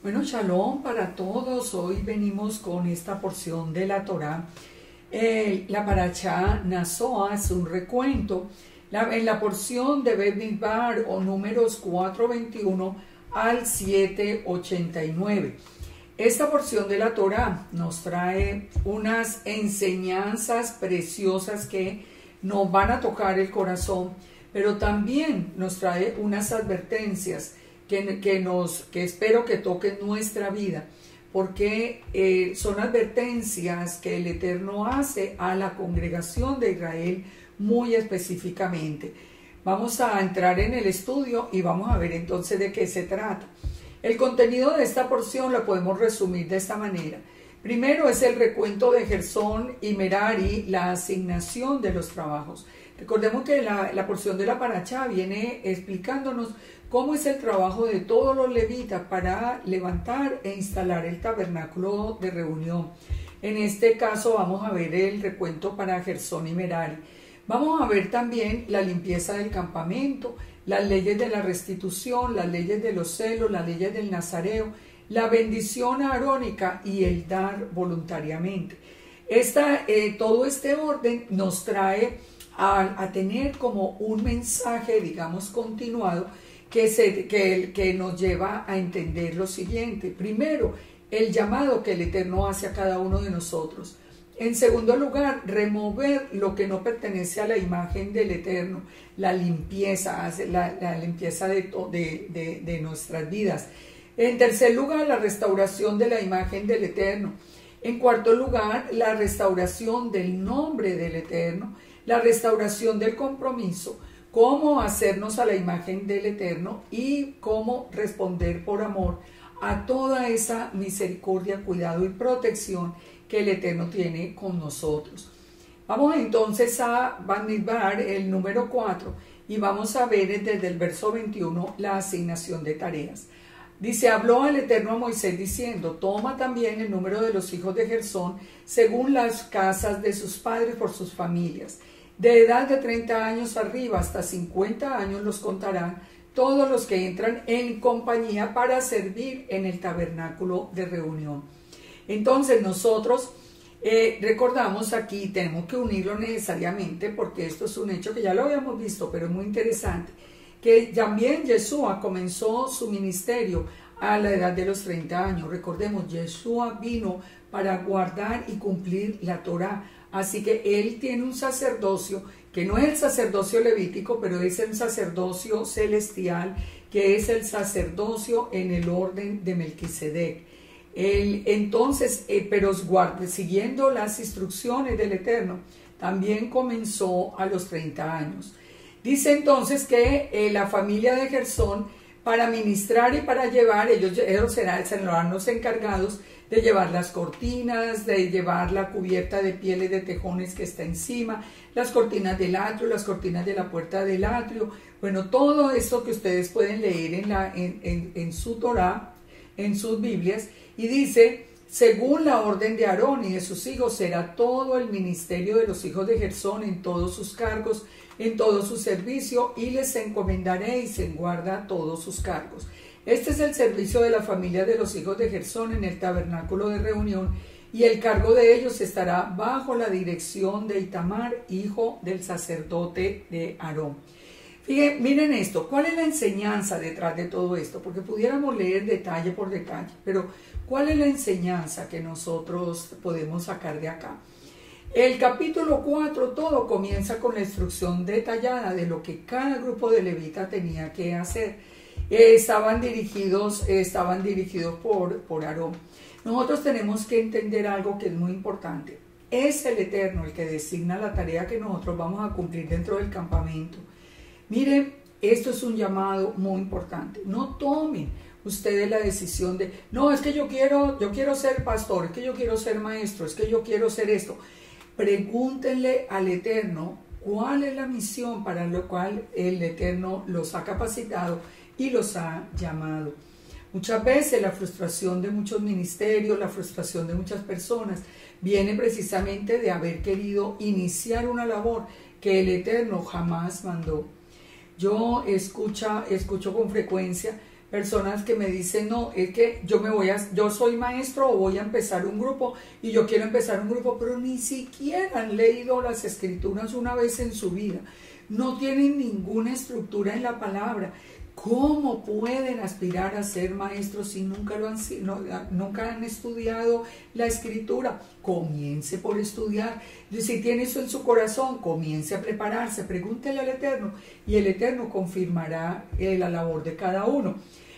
Bueno, shalom para todos. Hoy venimos con esta porción de la Torá. La parashá Nasoa es un recuento. En la porción de Bamidbar o números 4:21 al 7:89. Esta porción de la Torá nos trae unas enseñanzas preciosas que nos van a tocar el corazón, pero también nos trae unas advertencias que espero que toquen nuestra vida, porque son advertencias que el Eterno hace a la congregación de Israel muy específicamente. Vamos a entrar en el estudio y vamos a ver entonces de qué se trata. El contenido de esta porción lo podemos resumir de esta manera. Primero es el recuento de Gersón y Merari, la asignación de los trabajos. Recordemos que la porción de la parashá viene explicándonos cómo es el trabajo de todos los levitas para levantar e instalar el tabernáculo de reunión. En este caso vamos a ver el recuento para Gersón y Merari. Vamos a ver también la limpieza del campamento, las leyes de la restitución, las leyes de los celos, las leyes del nazareo, la bendición arónica y el dar voluntariamente. Todo este orden nos trae a tener como un mensaje, digamos, continuado, que nos lleva a entender lo siguiente. Primero, el llamado que el Eterno hace a cada uno de nosotros. En segundo lugar, remover lo que no pertenece a la imagen del Eterno, la limpieza de nuestras vidas. En tercer lugar, la restauración de la imagen del Eterno. En cuarto lugar, la restauración del nombre del Eterno, la restauración del compromiso, cómo hacernos a la imagen del Eterno y cómo responder por amor a toda esa misericordia, cuidado y protección que el Eterno tiene con nosotros. Vamos entonces a Bamidbar, el número 4, y vamos a ver desde el verso 21 la asignación de tareas. Dice: habló al Eterno a Moisés diciendo: toma también el número de los hijos de Gersón según las casas de sus padres por sus familias. De edad de 30 años arriba hasta 50 años los contarán todos los que entran en compañía para servir en el tabernáculo de reunión. Entonces nosotros recordamos aquí, tenemos que unirlo necesariamente porque esto es un hecho que ya lo habíamos visto, pero es muy interesante, que también Yeshua comenzó su ministerio a la edad de los 30 años. Recordemos, Yeshua vino para guardar y cumplir la Torá. Así que él tiene un sacerdocio que no es el sacerdocio levítico, pero es el sacerdocio celestial, que es el sacerdocio en el orden de Melquisedec. Pero siguiendo las instrucciones del Eterno, también comenzó a los 30 años. Dice entonces que la familia de Gersón, para ministrar y para llevar, ellos serán los encargados de llevar las cortinas, de llevar la cubierta de pieles de tejones que está encima, las cortinas del atrio, las cortinas de la puerta del atrio. Bueno, todo esto que ustedes pueden leer en su Torá, en sus Biblias, y dice: según la orden de Aarón y de sus hijos será todo el ministerio de los hijos de Gersón en todos sus cargos, en todo su servicio, y les encomendaréis en guarda todos sus cargos. Este es el servicio de la familia de los hijos de Gersón en el tabernáculo de reunión, y el cargo de ellos estará bajo la dirección de Itamar, hijo del sacerdote de Aarón. Fíjense, miren esto, ¿cuál es la enseñanza detrás de todo esto? Porque pudiéramos leer detalle por detalle, pero ¿cuál es la enseñanza que nosotros podemos sacar de acá? El capítulo 4, todo comienza con la instrucción detallada de lo que cada grupo de levitas tenía que hacer. Estaban dirigidos por Aarón. Nosotros tenemos que entender algo que es muy importante. Es el Eterno el que designa la tarea que nosotros vamos a cumplir dentro del campamento. Miren, esto es un llamado muy importante. No tomen ustedes la decisión de: no, es que yo quiero ser pastor, es que yo quiero ser maestro, es que yo quiero ser esto. Pregúntenle al Eterno cuál es la misión para lo cual el Eterno los ha capacitado y los ha llamado. Muchas veces la frustración de muchos ministerios, la frustración de muchas personas viene precisamente de haber querido iniciar una labor que el Eterno jamás mandó. Yo escucho con frecuencia personas que me dicen, no, es que yo soy maestro o voy a empezar un grupo y yo quiero empezar un grupo, pero ni siquiera han leído las escrituras una vez en su vida. No tienen ninguna estructura en la palabra. ¿Cómo pueden aspirar a ser maestros si nunca han estudiado la escritura? Comience por estudiar. Si tiene eso en su corazón, comience a prepararse, pregúntele al Eterno y el Eterno confirmará la labor de cada uno.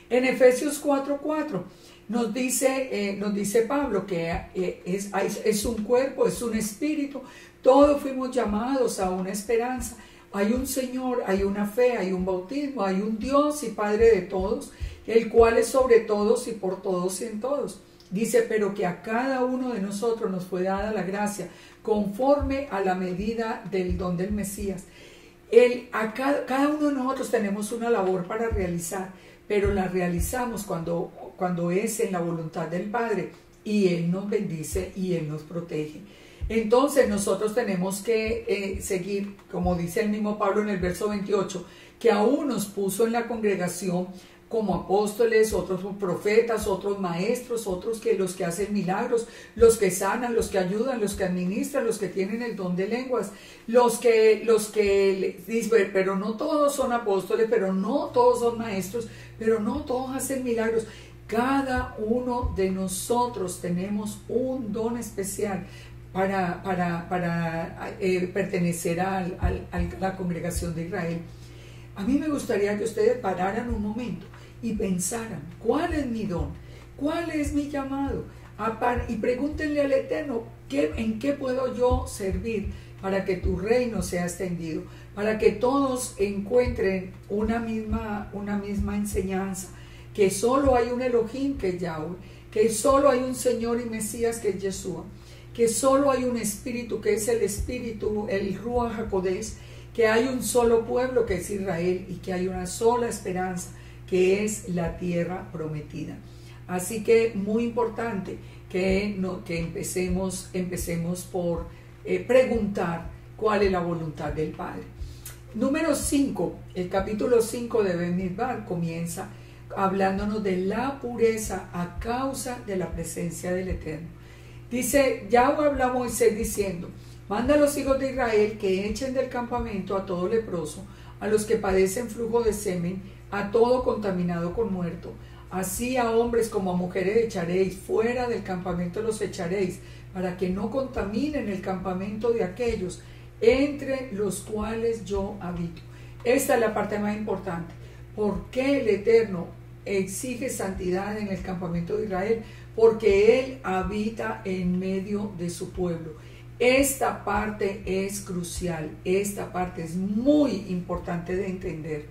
En Efesios 4:4 nos dice Pablo que es un cuerpo, es un espíritu, todos fuimos llamados a una esperanza. Hay un Señor, hay una fe, hay un bautismo, hay un Dios y Padre de todos, el cual es sobre todos y por todos y en todos. Dice, pero que a cada uno de nosotros nos fue dada la gracia, conforme a la medida del don del Mesías. Cada uno de nosotros tenemos una labor para realizar, pero la realizamos cuando es en la voluntad del Padre, y Él nos bendice y Él nos protege. Entonces nosotros tenemos que seguir, como dice el mismo Pablo en el verso 28, que aún nos puso en la congregación como apóstoles, otros profetas, otros maestros, los que hacen milagros, los que sanan, los que ayudan, los que administran, los que tienen el don de lenguas, los que dicen, pero no todos son apóstoles, pero no todos son maestros, pero no todos hacen milagros. Cada uno de nosotros tenemos un don especial para pertenecer a la congregación de Israel. A mí me gustaría que ustedes pararan un momento y pensaran, ¿cuál es mi don? ¿Cuál es mi llamado? Y pregúntenle al Eterno, ¿en qué puedo yo servir para que tu reino sea extendido? Para que todos encuentren una misma enseñanza, que solo hay un Elohim, que es Yahweh, que solo hay un Señor y Mesías, que es Yeshua, que solo hay un espíritu, que es el espíritu, el Ruach HaKodesh, que hay un solo pueblo, que es Israel, y que hay una sola esperanza, que es la tierra prometida. Así que muy importante que empecemos por preguntar cuál es la voluntad del Padre. Número 5, el capítulo 5 de Bamidbar comienza hablándonos de la pureza a causa de la presencia del Eterno. Dice, Yahweh habló a Moisés diciendo, manda a los hijos de Israel que echen del campamento a todo leproso, a los que padecen flujo de semen, a todo contaminado con muerto. Así a hombres como a mujeres echaréis, fuera del campamento los echaréis, para que no contaminen el campamento de aquellos entre los cuales yo habito. Esta es la parte más importante. ¿Por qué el Eterno exige santidad en el campamento de Israel? Porque Él habita en medio de su pueblo. Esta parte es crucial, esta parte es muy importante de entender.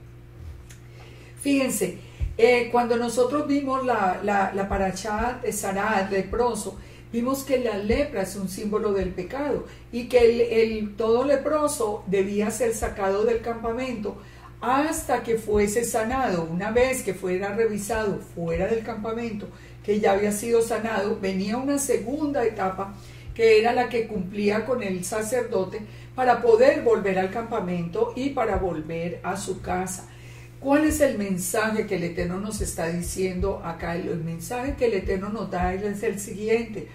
Fíjense, cuando nosotros vimos la parashá de Sará, el leproso, vimos que la lepra es un símbolo del pecado y que todo leproso debía ser sacado del campamento hasta que fuese sanado. Una vez que fuera revisado fuera del campamento, que ya había sido sanado, venía una segunda etapa, que era la que cumplía con el sacerdote para poder volver al campamento y para volver a su casa. ¿Cuál es el mensaje que el Eterno nos está diciendo acá? El mensaje que el Eterno nos da es el siguiente: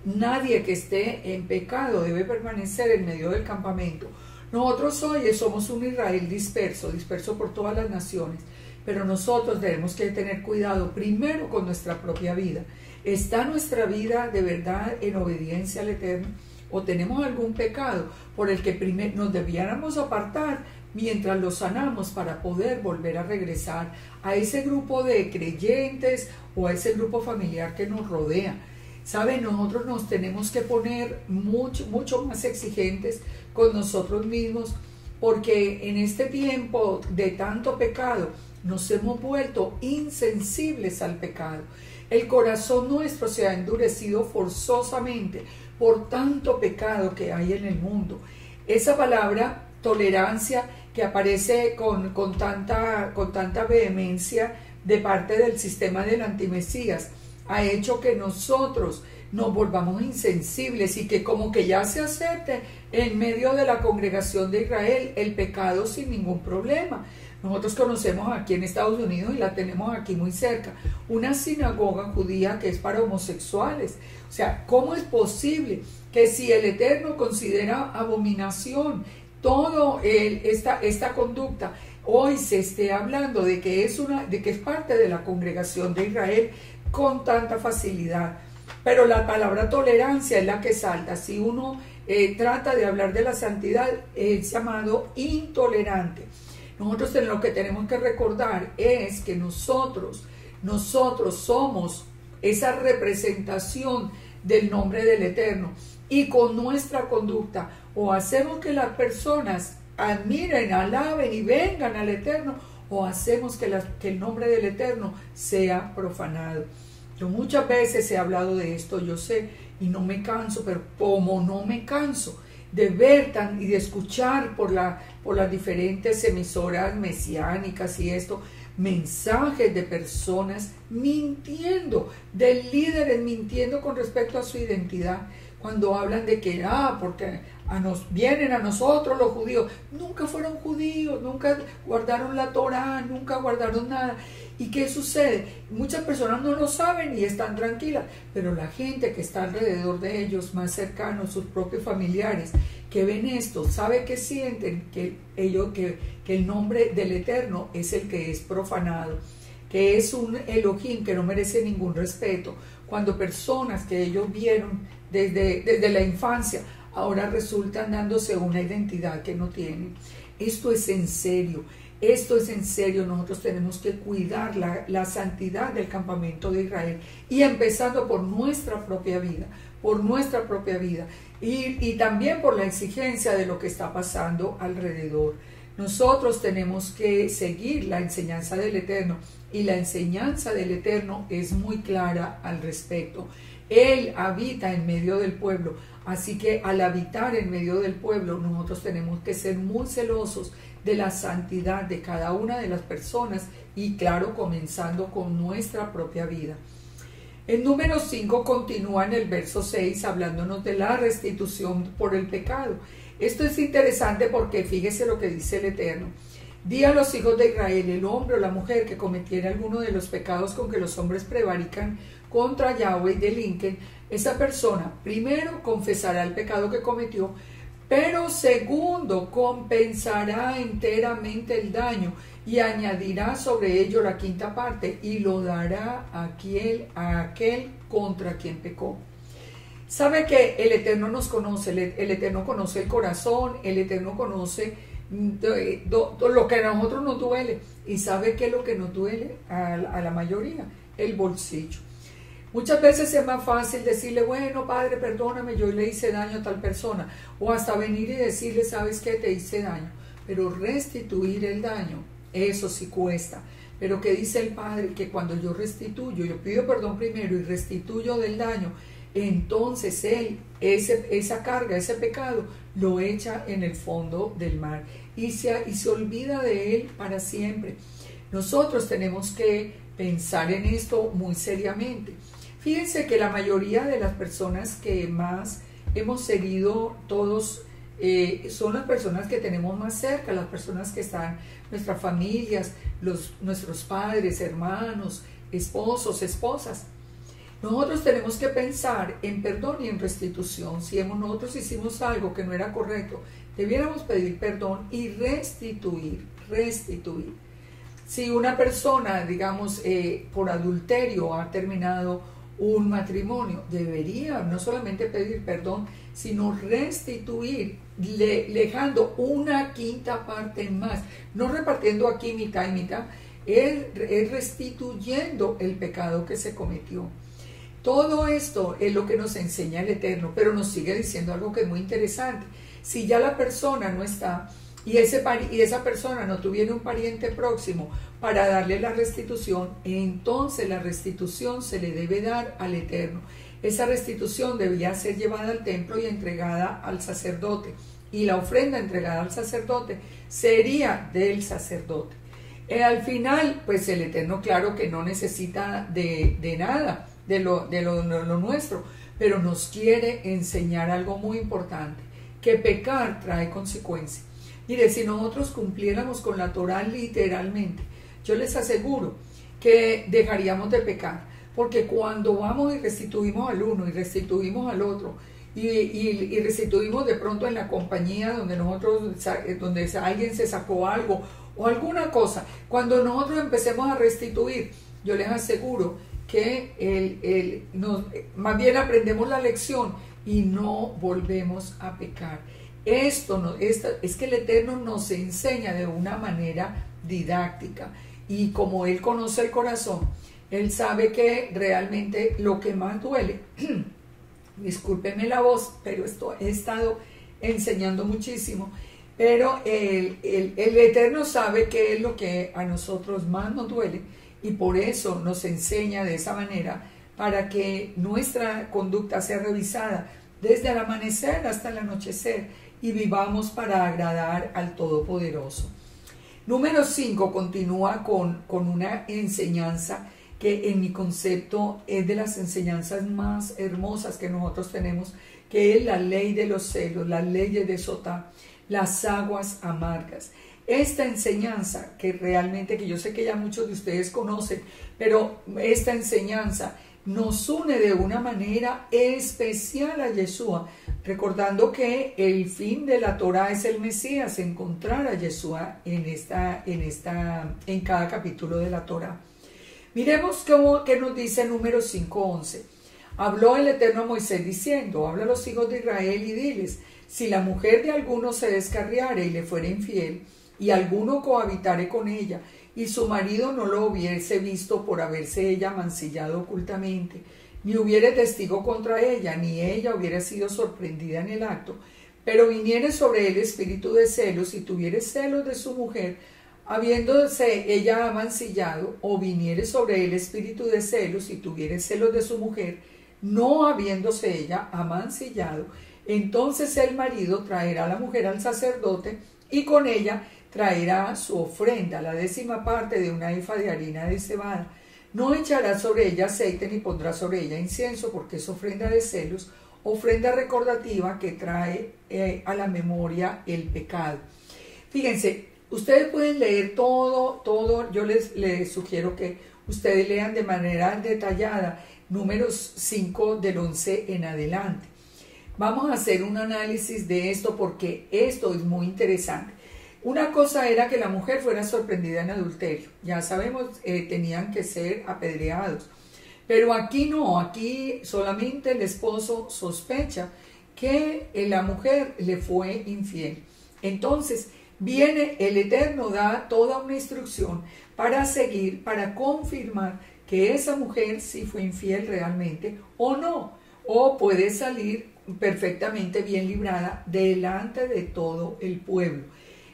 nadie que esté en pecado debe permanecer en medio del campamento. Nosotros hoy somos un Israel disperso por todas las naciones, pero nosotros tenemos que tener cuidado primero con nuestra propia vida. ¿Está nuestra vida de verdad en obediencia al Eterno? ¿O tenemos algún pecado por el que primero nos debiéramos apartar mientras lo sanamos para poder volver a regresar a ese grupo de creyentes o a ese grupo familiar que nos rodea? ¿Saben? Nosotros nos tenemos que poner mucho más exigentes con nosotros mismos, porque en este tiempo de tanto pecado nos hemos vuelto insensibles al pecado. El corazón nuestro se ha endurecido forzosamente por tanto pecado que hay en el mundo. Esa palabra tolerancia que aparece con tanta vehemencia de parte del sistema del antimesías ha hecho que nosotros nos volvamos insensibles y que como que ya se acepte en medio de la congregación de Israel el pecado sin ningún problema. Nosotros conocemos aquí en Estados Unidos, y la tenemos aquí muy cerca, una sinagoga judía que es para homosexuales. O sea, ¿cómo es posible que si el Eterno considera abominación toda esta conducta, hoy se esté hablando de que es parte de la congregación de Israel con tanta facilidad? Pero la palabra tolerancia es la que salta. Si uno trata de hablar de la santidad, es llamado intolerante. Nosotros lo que tenemos que recordar es que nosotros somos esa representación del nombre del Eterno, y con nuestra conducta o hacemos que las personas admiren, alaben y vengan al Eterno, o hacemos que el nombre del Eterno sea profanado. Yo muchas veces he hablado de esto, yo sé, y no me canso, pero como no me canso de ver y de escuchar por las diferentes emisoras mesiánicas y esto, mensajes de personas mintiendo, de líderes mintiendo con respecto a su identidad, cuando hablan de que, porque vienen a nosotros los judíos. Nunca fueron judíos, nunca guardaron la Torá, nunca guardaron nada. ¿Y qué sucede? Muchas personas no lo saben y están tranquilas, pero la gente que está alrededor de ellos, más cercanos, sus propios familiares, que ven esto, sabe que sienten que el nombre del Eterno es el que es profanado, que es un Elohim que no merece ningún respeto, cuando personas que ellos vieron desde la infancia ahora resultan dándose una identidad que no tienen. Esto es en serio. Esto es en serio. Nosotros tenemos que cuidar la santidad del campamento de Israel, y empezando por nuestra propia vida, y también por la exigencia de lo que está pasando alrededor. Nosotros tenemos que seguir la enseñanza del Eterno, y la enseñanza del Eterno es muy clara al respecto. Él habita en medio del pueblo, así que al habitar en medio del pueblo, nosotros tenemos que ser muy celosos de la santidad de cada una de las personas, y claro, comenzando con nuestra propia vida. El número 5 continúa en el verso 6 hablándonos de la restitución por el pecado. Esto es interesante porque fíjese lo que dice el Eterno. Di a los hijos de Israel, el hombre o la mujer que cometiera alguno de los pecados con que los hombres prevarican contra Yahweh y delinquen, esa persona primero confesará el pecado que cometió, pero segundo compensará enteramente el daño y añadirá sobre ello la quinta parte y lo dará a aquel contra quien pecó. Sabe que el Eterno nos conoce, el Eterno conoce el corazón, el Eterno conoce lo que a nosotros nos duele, y sabe que lo que nos duele a la mayoría, el bolsillo. Muchas veces es más fácil decirle, bueno, Padre, perdóname, yo le hice daño a tal persona, o hasta venir y decirle, ¿sabes qué? Te hice daño. Pero restituir el daño, eso sí cuesta. Pero ¿qué dice el Padre? Que cuando yo restituyo, yo pido perdón primero y restituyo del daño, entonces Él, esa carga, ese pecado, lo echa en el fondo del mar y se olvida de Él para siempre. Nosotros tenemos que pensar en esto muy seriamente. Fíjense que la mayoría de las personas que más hemos seguido todos son las personas que tenemos más cerca, las personas que están, nuestras familias, nuestros padres, hermanos, esposos, esposas. Nosotros tenemos que pensar en perdón y en restitución. Si nosotros hicimos algo que no era correcto, debiéramos pedir perdón y restituir. Si una persona, digamos, por adulterio ha terminado un matrimonio, debería no solamente pedir perdón, sino restituir, dejando una quinta parte más, no repartiendo aquí mitad y mitad, es restituyendo el pecado que se cometió. Todo esto es lo que nos enseña el Eterno, pero nos sigue diciendo algo que es muy interesante. Si ya la persona no está y esa persona no tuviera un pariente próximo para darle la restitución, entonces la restitución se le debe dar al Eterno. Esa restitución debía ser llevada al templo y entregada al sacerdote, y la ofrenda entregada al sacerdote sería del sacerdote. Al final, pues el Eterno, claro que no necesita de nada de lo nuestro, pero nos quiere enseñar algo muy importante, que pecar trae consecuencias. Mire, si nosotros cumpliéramos con la Torá literalmente, yo les aseguro que dejaríamos de pecar, porque cuando vamos y restituimos al uno y restituimos al otro, y restituimos de pronto en la compañía donde donde alguien se sacó algo o alguna cosa, cuando nosotros empecemos a restituir, yo les aseguro que más bien aprendemos la lección y no volvemos a pecar. Es que el Eterno nos enseña de una manera didáctica, y como Él conoce el corazón, Él sabe que realmente lo que más duele, discúlpenme la voz, pero he estado enseñando muchísimo, pero el Eterno sabe qué es lo que a nosotros más nos duele, y por eso nos enseña de esa manera, para que nuestra conducta sea revisada desde el amanecer hasta el anochecer y vivamos para agradar al Todopoderoso. Número 5 continúa con una enseñanza que en mi concepto es de las enseñanzas más hermosas que nosotros tenemos, que es la ley de los celos, las leyes de Sotá, las aguas amargas. Esta enseñanza que realmente, que yo sé que ya muchos de ustedes conocen, pero esta enseñanza nos une de una manera especial a Yeshua, recordando que el fin de la Torá es el Mesías, encontrar a Yeshua en cada capítulo de la Torá. Miremos qué nos dice Números 5:11. Habló el Eterno a Moisés diciendo: habla a los hijos de Israel y diles: si la mujer de alguno se descarriare y le fuere infiel, y alguno cohabitare con ella, y su marido no lo hubiese visto por haberse ella mancillado ocultamente, ni hubiere testigo contra ella, ni ella hubiera sido sorprendida en el acto, pero viniere sobre él espíritu de celos, y tuviere celos de su mujer, habiéndose ella amancillado, o viniere sobre él espíritu de celos, y tuviere celos de su mujer, no habiéndose ella amancillado, entonces el marido traerá a la mujer al sacerdote, y con ella traerá su ofrenda, la 10ª parte de una efa de harina de cebada. No echará sobre ella aceite ni pondrá sobre ella incienso, porque es ofrenda de celos, ofrenda recordativa que trae a la memoria el pecado. Fíjense, ustedes pueden leer todo. Yo les sugiero que ustedes lean de manera detallada Números 5 del 11 en adelante. Vamos a hacer un análisis de esto porque esto es muy interesante. Una cosa era que la mujer fuera sorprendida en adulterio. Ya sabemos, tenían que ser apedreados. Pero aquí no, aquí solamente el esposo sospecha que la mujer le fue infiel. Entonces, viene el Eterno, da toda una instrucción para seguir, para confirmar que esa mujer sí fue infiel realmente o no. O puede salir perfectamente bien librada delante de todo el pueblo.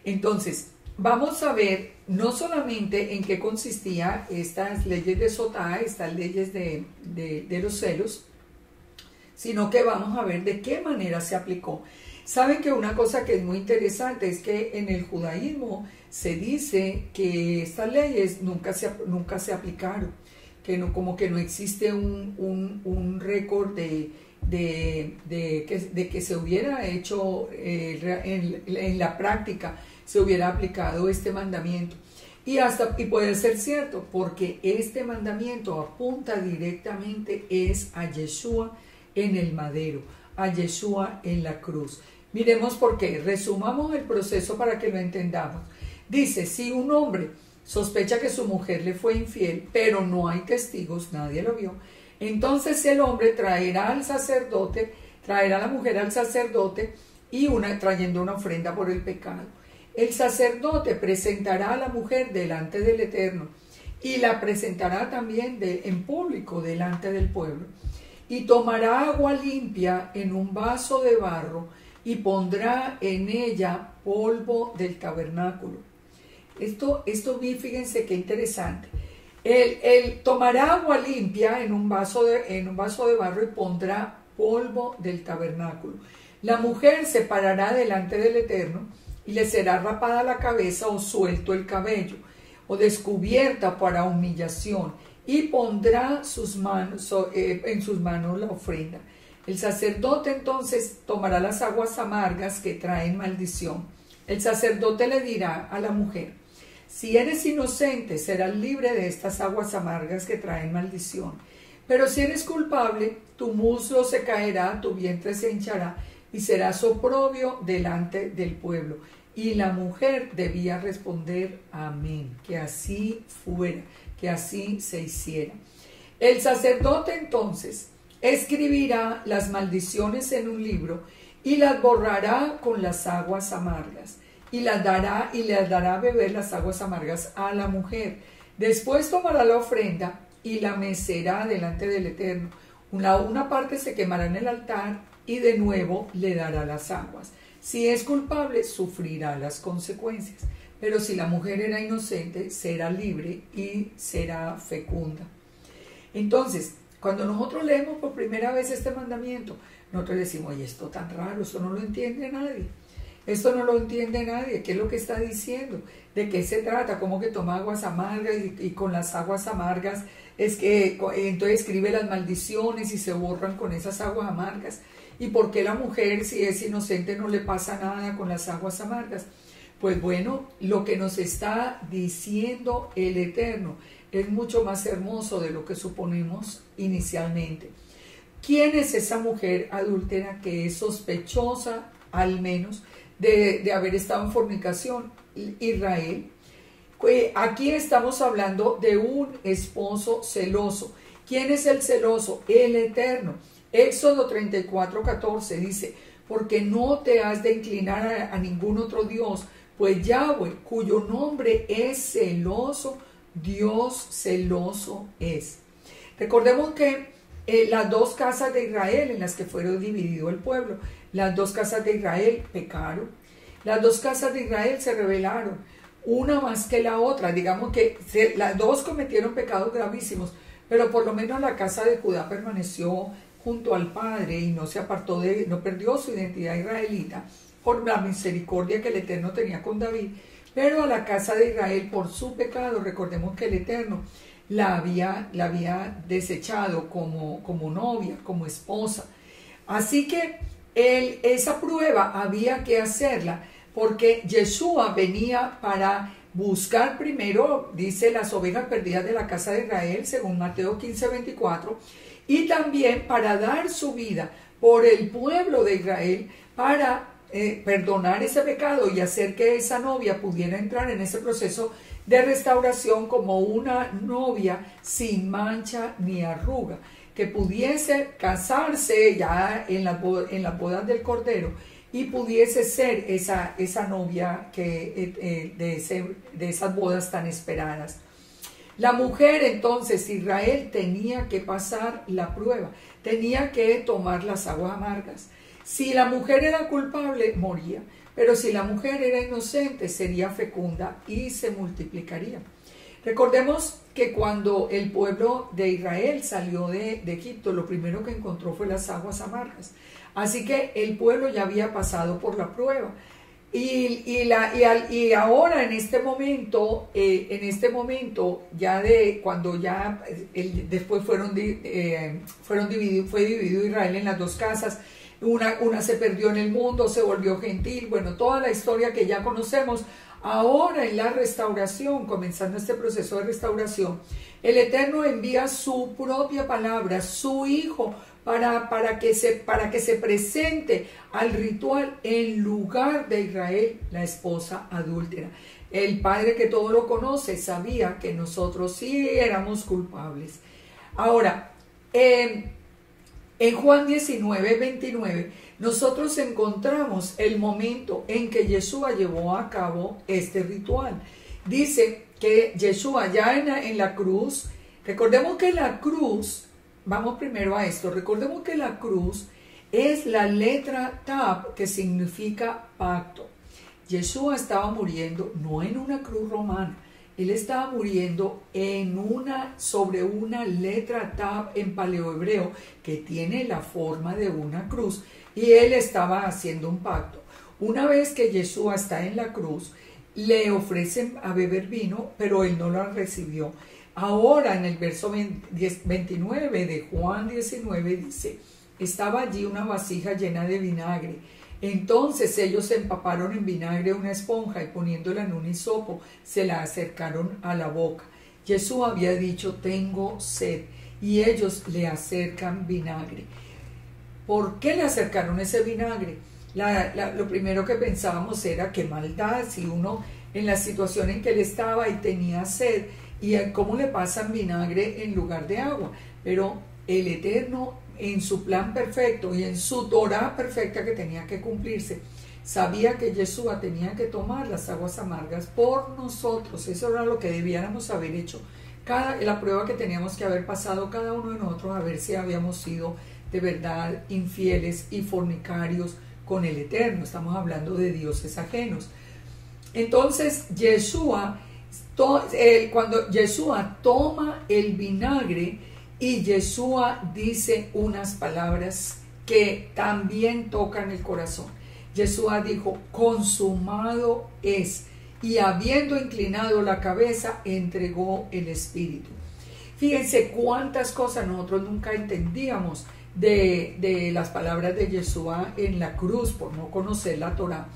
Entonces, vamos a ver no solamente en qué consistía estas leyes de Sotá, estas leyes de los celos, sino que vamos a ver de qué manera se aplicó. Saben que una cosa que es muy interesante es que en el judaísmo se dice que estas leyes nunca se aplicaron, que no, como que no existe un récord de que se hubiera hecho en la práctica, se hubiera aplicado este mandamiento. Y puede ser cierto, porque este mandamiento apunta directamente a Yeshua en el madero, a Yeshua en la cruz. Miremos por qué. Resumamos el proceso para que lo entendamos. Dice, si un hombre sospecha que su mujer le fue infiel, pero no hay testigos, nadie lo vio, entonces el hombre traerá a la mujer al sacerdote y trayendo una ofrenda por el pecado. El sacerdote presentará a la mujer delante del Eterno y la presentará también en público delante del pueblo. Y tomará agua limpia en un vaso de barro y pondrá en ella polvo del tabernáculo. Esto fíjense qué interesante. Él tomará agua limpia en un vaso de barro y pondrá polvo del tabernáculo. La mujer se parará delante del Eterno y le será rapada la cabeza o suelto el cabello o descubierta para humillación, y pondrá en sus manos la ofrenda. El sacerdote entonces tomará las aguas amargas que traen maldición. El sacerdote le dirá a la mujer: si eres inocente, serás libre de estas aguas amargas que traen maldición. Pero si eres culpable, tu muslo se caerá, tu vientre se hinchará y serás oprobio delante del pueblo. Y la mujer debía responder: amén, que así fuera, que así se hiciera. El sacerdote entonces escribirá las maldiciones en un libro y las borrará con las aguas amargas, y le dará a beber las aguas amargas a la mujer. Después tomará la ofrenda y la mecerá delante del Eterno. Una parte se quemará en el altar y de nuevo le dará las aguas. Si es culpable, sufrirá las consecuencias, pero si la mujer era inocente, será libre y será fecunda. Entonces, cuando nosotros leemos por primera vez este mandamiento, nosotros decimos: oye, esto tan raro, esto no lo entiende nadie. Esto no lo entiende nadie. ¿Qué es lo que está diciendo? ¿De qué se trata? ¿Cómo que toma aguas amargas y con las aguas amargas es que entonces escribe las maldiciones y se borran con esas aguas amargas? ¿Y por qué la mujer, si es inocente, no le pasa nada con las aguas amargas? Pues bueno, lo que nos está diciendo el Eterno es mucho más hermoso de lo que suponemos inicialmente. ¿Quién es esa mujer adúltera que es sospechosa, al menos, de haber estado en fornicación? Israel. Aquí estamos hablando de un esposo celoso. ¿Quién es el celoso? El Eterno. Éxodo 34:14 dice: porque no te has de inclinar a ningún otro Dios, pues Yahweh, cuyo nombre es celoso, Dios celoso es. Recordemos que las dos casas de Israel en las que fueron dividido el pueblo, las dos casas de Israel pecaron, las dos casas de Israel se rebelaron, una más que la otra. Digamos que las dos cometieron pecados gravísimos, pero por lo menos la casa de Judá permaneció junto al Padre y no se apartó no perdió su identidad israelita por la misericordia que el Eterno tenía con David. Pero a la casa de Israel, por su pecado, recordemos que el Eterno la había desechado como novia, como esposa. Así que esa prueba había que hacerla, porque Yeshua venía para buscar primero, dice, las ovejas perdidas de la casa de Israel, según Mateo 15:24, y también para dar su vida por el pueblo de Israel, para perdonar ese pecado y hacer que esa novia pudiera entrar en ese proceso de restauración como una novia sin mancha ni arruga, que pudiese casarse ya en las bodas del Cordero y pudiese ser esa novia de esas bodas tan esperadas. La mujer, entonces, Israel tenía que pasar la prueba, tenía que tomar las aguas amargas. Si la mujer era culpable, moría, pero si la mujer era inocente, sería fecunda y se multiplicaría. Recordemos que cuando el pueblo de Israel salió de Egipto, lo primero que encontró fue las aguas amargas. Así que el pueblo ya había pasado por la prueba. Y ahora en este momento después fue dividido Israel en las dos casas. Una se perdió en el mundo, se volvió gentil, bueno, toda la historia que ya conocemos. Ahora en la restauración, comenzando este proceso de restauración, el Eterno envía su propia palabra, su Hijo, para que se presente al ritual en lugar de Israel, la esposa adúltera. El Padre, que todo lo conoce, sabía que nosotros sí éramos culpables. Ahora, en Juan 19:29, nosotros encontramos el momento en que Yeshua llevó a cabo este ritual. Dice que Yeshua ya en la cruz, recordemos que la cruz, vamos primero a esto, recordemos que la cruz es la letra Tav, que significa pacto. Yeshua estaba muriendo no en una cruz romana, él estaba muriendo sobre una letra Tav en paleohebreo que tiene la forma de una cruz, y él estaba haciendo un pacto. Una vez que Yeshua está en la cruz, le ofrecen a beber vino, pero él no lo recibió. Ahora en el verso 29 de Juan 19 dice: estaba allí una vasija llena de vinagre. Entonces ellos empaparon en vinagre una esponja y poniéndola en un hisopo, se la acercaron a la boca. Jesús había dicho, tengo sed, y ellos le acercan vinagre. ¿Por qué le acercaron ese vinagre? Lo primero que pensábamos era qué maldad, si uno en la situación en que él estaba y tenía sed, y cómo le pasan vinagre en lugar de agua. Pero el Eterno, en su plan perfecto y en su Torá perfecta que tenía que cumplirse, sabía que Yeshua tenía que tomar las aguas amargas por nosotros. Eso era lo que debiéramos haber hecho. La prueba que teníamos que haber pasado cada uno de nosotros, a ver si habíamos sido de verdad infieles y fornicarios con el Eterno. Estamos hablando de dioses ajenos. Entonces cuando Yeshua toma el vinagre, y Yeshua dice unas palabras que también tocan el corazón. Yeshua dijo, consumado es, y habiendo inclinado la cabeza, entregó el espíritu. Fíjense cuántas cosas nosotros nunca entendíamos de las palabras de Yeshua en la cruz por no conocer la Torá.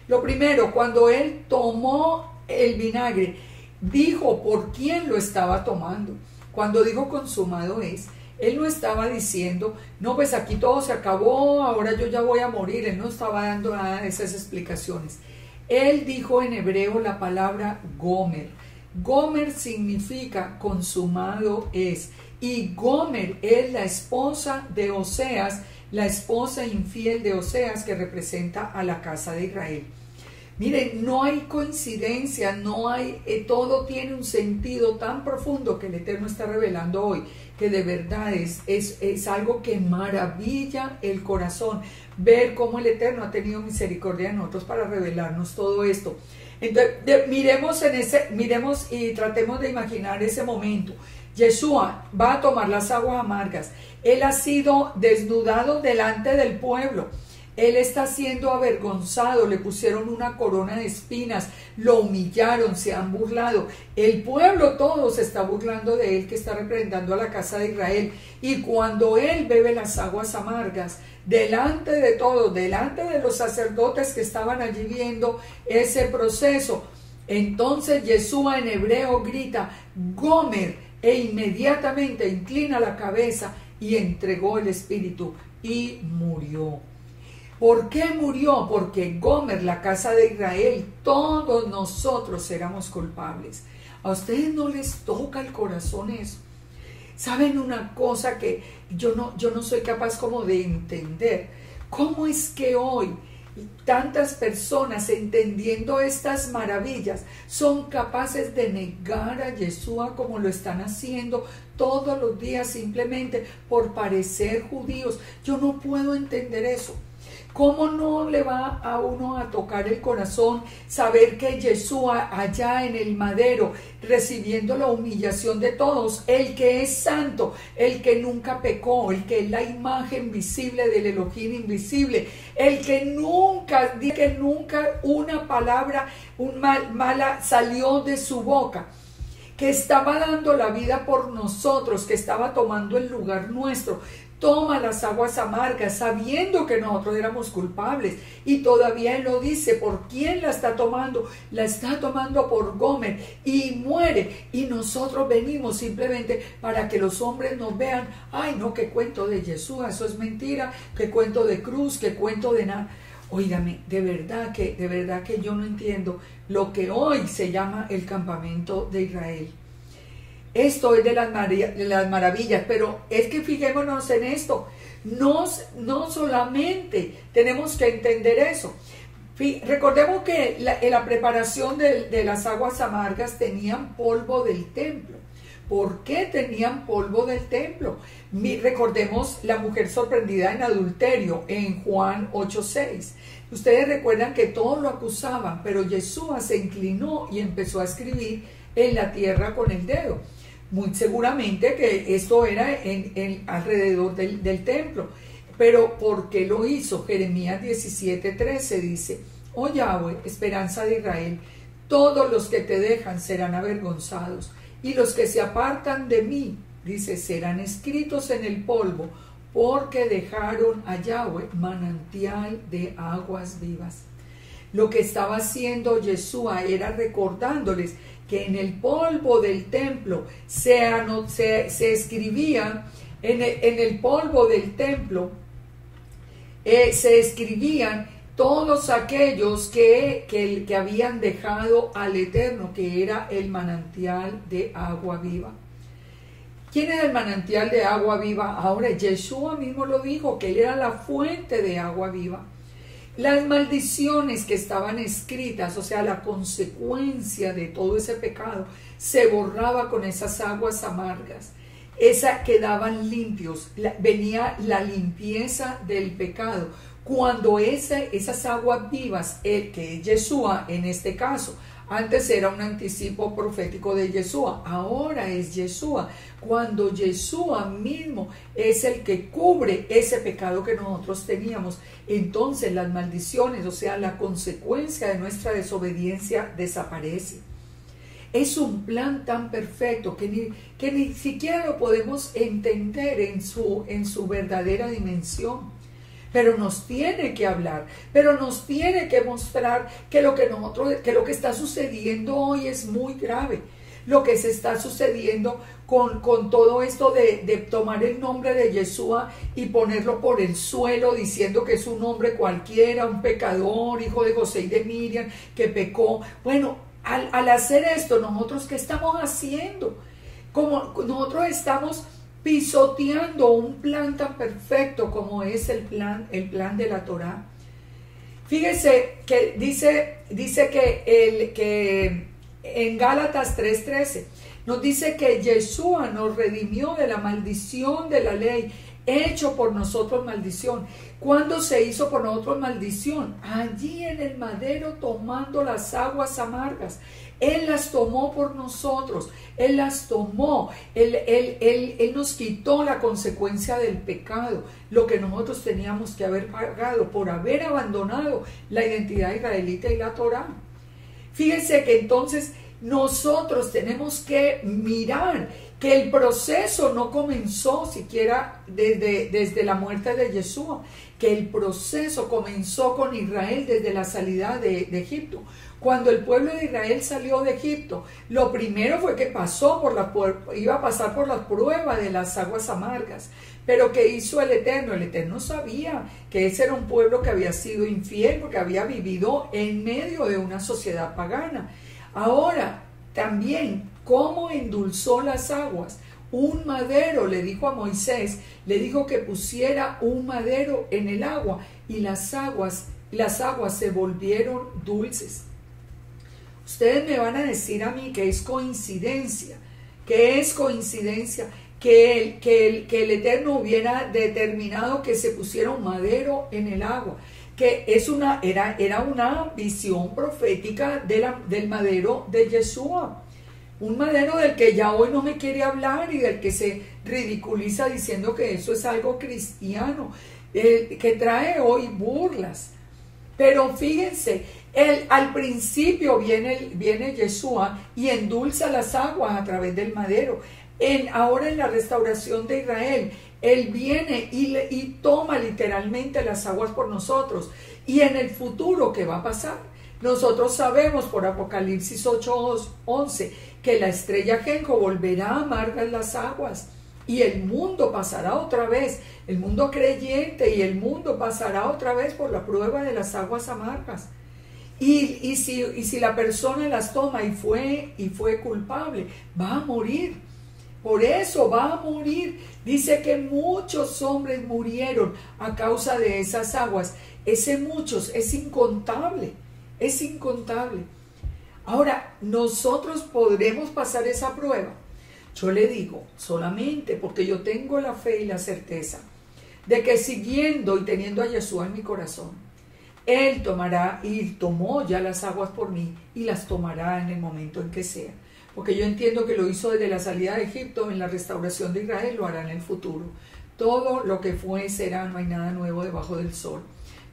Lo primero, cuando él tomó el vinagre, dijo por quién lo estaba tomando. Cuando dijo consumado es, él no estaba diciendo, no, pues aquí todo se acabó, ahora yo ya voy a morir. Él no estaba dando nada de esas explicaciones. Él dijo en hebreo la palabra Gomer. Gomer significa consumado es. Y Gomer es la esposa de Oseas, la esposa infiel de Oseas, que representa a la casa de Israel. Miren, no hay coincidencia, todo tiene un sentido tan profundo que el Eterno está revelando hoy, que de verdad es algo que maravilla el corazón, ver cómo el Eterno ha tenido misericordia de nosotros para revelarnos todo esto. Entonces, miremos y tratemos de imaginar ese momento. Yeshua va a tomar las aguas amargas. Él ha sido desnudado delante del pueblo. Él está siendo avergonzado, le pusieron una corona de espinas, lo humillaron, se han burlado. El pueblo todo se está burlando de él, que está representando a la casa de Israel. Y cuando él bebe las aguas amargas, delante de todos, delante de los sacerdotes que estaban allí viendo ese proceso, entonces Yeshua en hebreo grita, Gomer, e inmediatamente inclina la cabeza y entregó el espíritu y murió. ¿Por qué murió? Porque Gomer, la casa de Israel, todos nosotros éramos culpables. ¿A ustedes no les toca el corazón eso? ¿Saben una cosa que yo no soy capaz como de entender? ¿Cómo es que hoy tantas personas, entendiendo estas maravillas, son capaces de negar a Yeshua como lo están haciendo todos los días simplemente por parecer judíos? Yo no puedo entender eso. ¿Cómo no le va a uno a tocar el corazón saber que Yeshua allá en el madero, recibiendo la humillación de todos, el que es santo, el que nunca pecó, el que es la imagen visible del Elohim invisible, el que nunca una palabra mala salió de su boca, que estaba dando la vida por nosotros, que estaba tomando el lugar nuestro, toma las aguas amargas sabiendo que nosotros éramos culpables, y todavía él lo dice, ¿por quién la está tomando? La está tomando por Gomer, y muere, y nosotros venimos simplemente para que los hombres nos vean. Ay no, qué cuento de Yeshua, eso es mentira, qué cuento de cruz, qué cuento de nada. Óigame, de verdad que yo no entiendo lo que hoy se llama el campamento de Israel. Esto es de las maravillas, pero es que fijémonos en esto, no solamente tenemos que entender eso. Recordemos que la preparación de las aguas amargas tenían polvo del templo. ¿Por qué tenían polvo del templo? Recordemos la mujer sorprendida en adulterio en Juan 8:6. Ustedes recuerdan que todos lo acusaban, pero Yeshua se inclinó y empezó a escribir en la tierra con el dedo. Muy seguramente que esto era alrededor del templo. Pero ¿por qué lo hizo? Jeremías 17:13 dice, oh Yahweh, esperanza de Israel, todos los que te dejan serán avergonzados, y los que se apartan de mí, dice, serán escritos en el polvo porque dejaron a Yahweh manantial de aguas vivas. Lo que estaba haciendo Yeshua era recordándoles que en el polvo del templo se escribían, en el polvo del templo se escribían todos aquellos que habían dejado al Eterno, que era el manantial de agua viva. ¿Quién era el manantial de agua viva? Ahora Yeshua mismo lo dijo, que él era la fuente de agua viva. Las maldiciones que estaban escritas, o sea, la consecuencia de todo ese pecado, se borraba con esas aguas amargas. Esas quedaban limpios, venía la limpieza del pecado. Cuando esas aguas vivas, que es Yeshua en este caso, antes era un anticipo profético de Yeshua, ahora es Yeshua. Cuando Yeshua mismo es el que cubre ese pecado que nosotros teníamos, entonces las maldiciones, o sea, la consecuencia de nuestra desobediencia desaparece. Es un plan tan perfecto que ni siquiera lo podemos entender en su verdadera dimensión. Pero nos tiene que hablar, pero nos tiene que mostrar que lo que está sucediendo hoy es muy grave. Lo que se está sucediendo con todo esto de tomar el nombre de Yeshua y ponerlo por el suelo diciendo que es un hombre cualquiera, un pecador, hijo de José y de Miriam, que pecó. Bueno, al hacer esto, nosotros ¿qué estamos haciendo? Como nosotros estamos pisoteando un plan tan perfecto como es el plan de la Torá. Fíjese que dice que en Gálatas 3:13 nos dice que Yeshua nos redimió de la maldición de la ley, hecho por nosotros maldición. ¿Cuándo se hizo por nosotros maldición? Allí en el madero, tomando las aguas amargas. Él las tomó por nosotros, Él las tomó, Él nos quitó la consecuencia del pecado, lo que nosotros teníamos que haber pagado por haber abandonado la identidad israelita y la Torá. Fíjense que entonces nosotros tenemos que mirar que el proceso no comenzó siquiera desde la muerte de Yeshua, que el proceso comenzó con Israel desde la salida de Egipto. Cuando el pueblo de Israel salió de Egipto, lo primero fue que iba a pasar por la prueba de las aguas amargas. Pero ¿qué hizo el Eterno? El Eterno sabía que ese era un pueblo que había sido infiel, porque había vivido en medio de una sociedad pagana. Ahora, también, ¿cómo endulzó las aguas? Un madero, le dijo a Moisés, le dijo que pusiera un madero en el agua y las aguas se volvieron dulces. Ustedes me van a decir a mí que es coincidencia, que el Eterno hubiera determinado que se pusiera un madero en el agua, que era una visión profética del madero de Yeshua, un madero del que ya hoy no me quiere hablar y del que se ridiculiza diciendo que eso es algo cristiano, que trae hoy burlas. Pero fíjense, al principio viene Yeshua y endulza las aguas a través del madero. Ahora en la restauración de Israel, Él viene y toma literalmente las aguas por nosotros. Y en el futuro, ¿qué va a pasar? Nosotros sabemos por Apocalipsis 8:11 que la estrella Genjo volverá a amargas las aguas. Y el mundo pasará otra vez, el mundo creyente y el mundo pasará otra vez por la prueba de las aguas amargas. Y si la persona las toma y fue culpable, va a morir. Por eso va a morir. Dice que muchos hombres murieron a causa de esas aguas. Ese muchos es incontable, es incontable. Ahora, ¿nosotros podremos pasar esa prueba? Yo le digo, solamente porque yo tengo la fe y la certeza de que siguiendo y teniendo a Yeshua en mi corazón, Él tomará y tomó ya las aguas por mí y las tomará en el momento en que sea. Porque yo entiendo que lo hizo desde la salida de Egipto, en la restauración de Israel, lo hará en el futuro. Todo lo que fue será, no hay nada nuevo debajo del sol.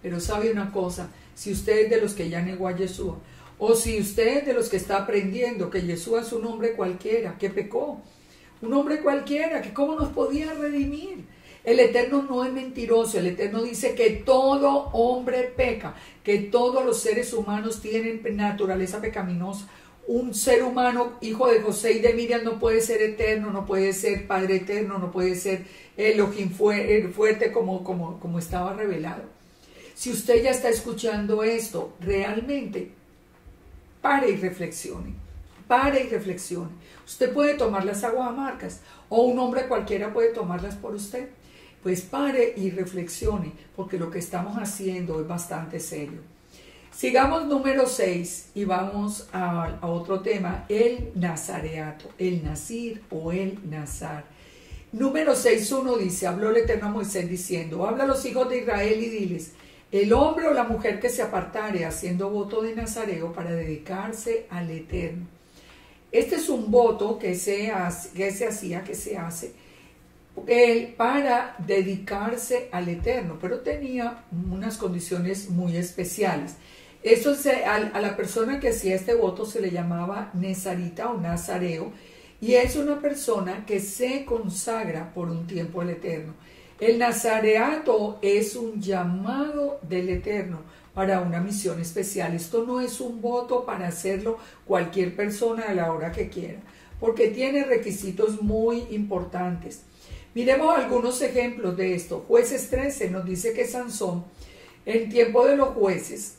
Pero sabe una cosa, si usted es de los que ya negó a Yeshua, o si usted es de los que está aprendiendo que Yeshua es un hombre cualquiera, que pecó, un hombre cualquiera, que cómo nos podía redimir. El Eterno no es mentiroso, el Eterno dice que todo hombre peca, que todos los seres humanos tienen naturaleza pecaminosa. Un ser humano, hijo de José y de Miriam, no puede ser eterno, no puede ser Padre eterno, no puede ser Elohim fuerte como estaba revelado. Si usted ya está escuchando esto, realmente pare y reflexione. Pare y reflexione. Usted puede tomar las aguas amargas o un hombre cualquiera puede tomarlas por usted. Pues pare y reflexione, porque lo que estamos haciendo es bastante serio. Sigamos número 6 y vamos a otro tema, el nazareato, el nazir o el nazar. Número 6:1 dice, habló el Eterno a Moisés diciendo, habla a los hijos de Israel y diles, el hombre o la mujer que se apartare haciendo voto de nazareo para dedicarse al Eterno. Este es un voto que se hace para dedicarse al Eterno, pero tenía unas condiciones muy especiales. A la persona que hacía este voto se le llamaba nezarita o nazareo, y es una persona que se consagra por un tiempo al Eterno. El nazareato es un llamado del Eterno para una misión especial. Esto no es un voto para hacerlo cualquier persona a la hora que quiera, porque tiene requisitos muy importantes. Miremos algunos ejemplos de esto. Jueces 13 nos dice que Sansón, en tiempo de los jueces,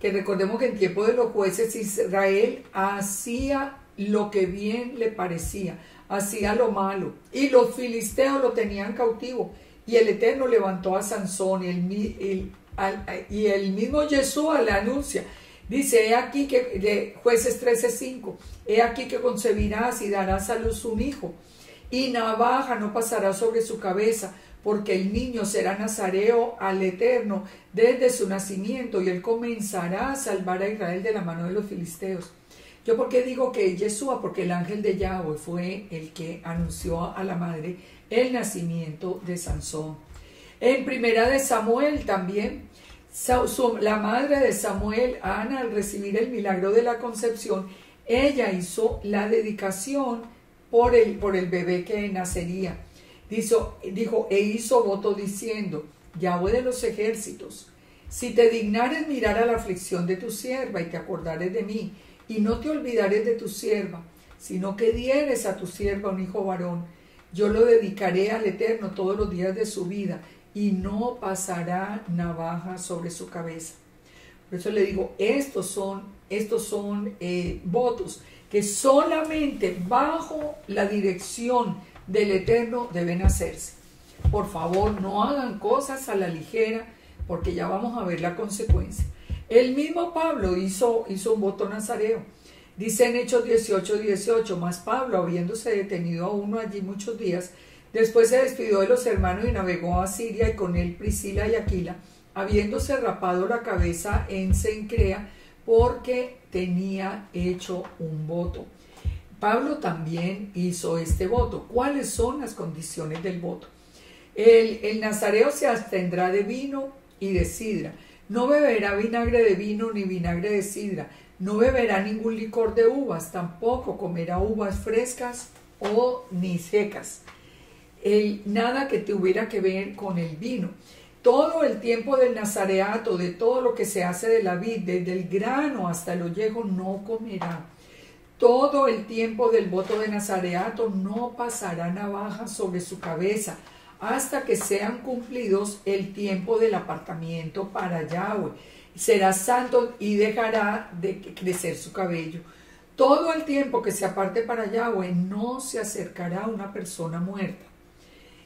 que recordemos que en tiempo de los jueces Israel hacía lo que bien le parecía, hacía lo malo, y los filisteos lo tenían cautivo, y el Eterno levantó a Sansón, y el mismo Yeshua le anuncia, dice, he aquí que, de Jueces 13:5, he aquí que concebirás y darás a luz un hijo, y navaja no pasará sobre su cabeza, porque el niño será nazareo al Eterno desde su nacimiento, y él comenzará a salvar a Israel de la mano de los filisteos. ¿Yo por qué digo que Yeshua? Porque el ángel de Yahweh fue el que anunció a la madre el nacimiento de Sansón. En primera de Samuel también, la madre de Samuel, Ana, al recibir el milagro de la concepción, ella hizo la dedicación por el bebé que nacería. Dijo, e hizo voto diciendo, Yahweh de los ejércitos, si te dignares mirar a la aflicción de tu sierva y te acordares de mí, y no te olvidares de tu sierva, sino que dieres a tu sierva un hijo varón, yo lo dedicaré al Eterno todos los días de su vida, y no pasará navaja sobre su cabeza. Por eso le digo, estos son votos que solamente bajo la dirección del Eterno deben hacerse. Por favor, no hagan cosas a la ligera, porque ya vamos a ver la consecuencia. El mismo Pablo hizo un voto nazareo. Dice en Hechos 18:18, mas Pablo, habiéndose detenido aún allí muchos días, después se despidió de los hermanos y navegó a Siria, y con él Priscila y Aquila, habiéndose rapado la cabeza en Cencrea, porque tenía hecho un voto. Pablo también hizo este voto. ¿Cuáles son las condiciones del voto? El nazareo se abstendrá de vino y de sidra. No beberá vinagre de vino ni vinagre de sidra. No beberá ningún licor de uvas. Tampoco comerá uvas frescas o ni secas. Nada que tuviera que ver con el vino. Todo el tiempo del nazareato, de todo lo que se hace de la vid, desde el grano hasta el ollejo, no comerá. Todo el tiempo del voto de nazareato no pasará navaja sobre su cabeza, hasta que sean cumplidos el tiempo del apartamiento para Yahweh. Será santo y dejará de crecer su cabello. Todo el tiempo que se aparte para Yahweh no se acercará a una persona muerta,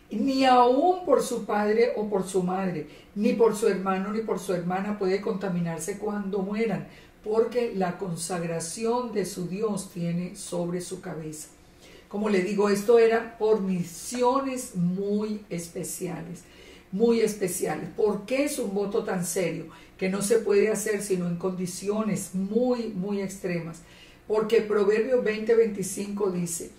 ni aún por su padre o por su madre, ni por su hermano ni por su hermana puede contaminarse cuando mueran, porque la consagración de su Dios tiene sobre su cabeza. Como le digo, esto era por misiones muy especiales, muy especiales. ¿Por qué es un voto tan serio? Que no se puede hacer sino en condiciones muy, muy extremas. Porque Proverbios 20:25 dice,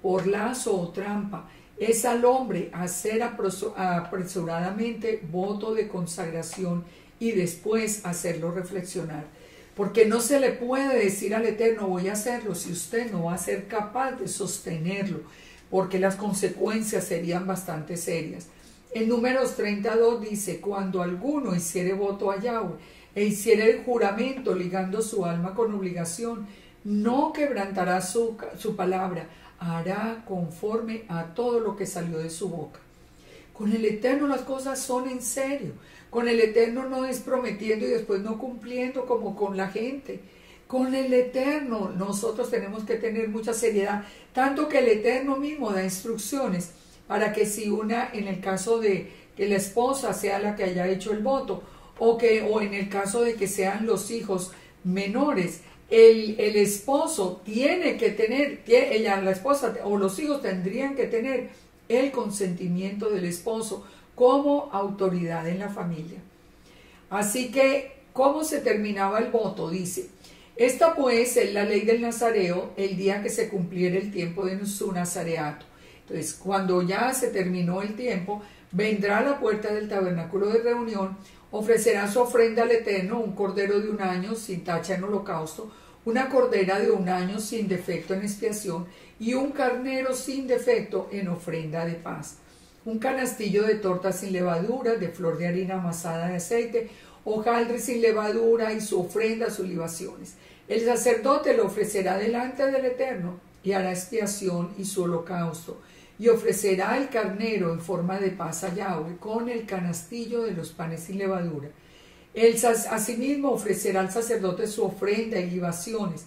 por lazo o trampa es al hombre hacer apresuradamente voto de consagración y después hacerlo reflexionar. Porque no se le puede decir al Eterno, voy a hacerlo, si usted no va a ser capaz de sostenerlo, porque las consecuencias serían bastante serias. En Números 32 dice, cuando alguno hiciere voto a Yahweh e hiciere el juramento ligando su alma con obligación, no quebrantará su palabra, hará conforme a todo lo que salió de su boca. Con el Eterno las cosas son en serio. Con el Eterno no es prometiendo y después no cumpliendo como con la gente. Con el Eterno nosotros tenemos que tener mucha seriedad, tanto que el Eterno mismo da instrucciones para que si en el caso de que la esposa sea la que haya hecho el voto, o en el caso de que sean los hijos menores, el esposo tiene que tener, la esposa o los hijos tendrían que tener el consentimiento del esposo como autoridad en la familia. Así que, ¿cómo se terminaba el voto? Dice, esta pues es la ley del nazareo el día que se cumpliera el tiempo de su nazareato. Entonces, cuando ya se terminó el tiempo, vendrá a la puerta del tabernáculo de reunión, ofrecerá su ofrenda al Eterno, un cordero de 1 año sin tacha en holocausto, una cordera de 1 año sin defecto en expiación y un carnero sin defecto en ofrenda de paz. Un canastillo de tortas sin levadura, de flor de harina amasada de aceite, hojaldre sin levadura y su ofrenda, sus libaciones. El sacerdote lo ofrecerá delante del Eterno y hará expiación y su holocausto, y ofrecerá el carnero en forma de paz a Yahweh con el canastillo de los panes sin levadura. Asimismo ofrecerá al sacerdote su ofrenda y libaciones.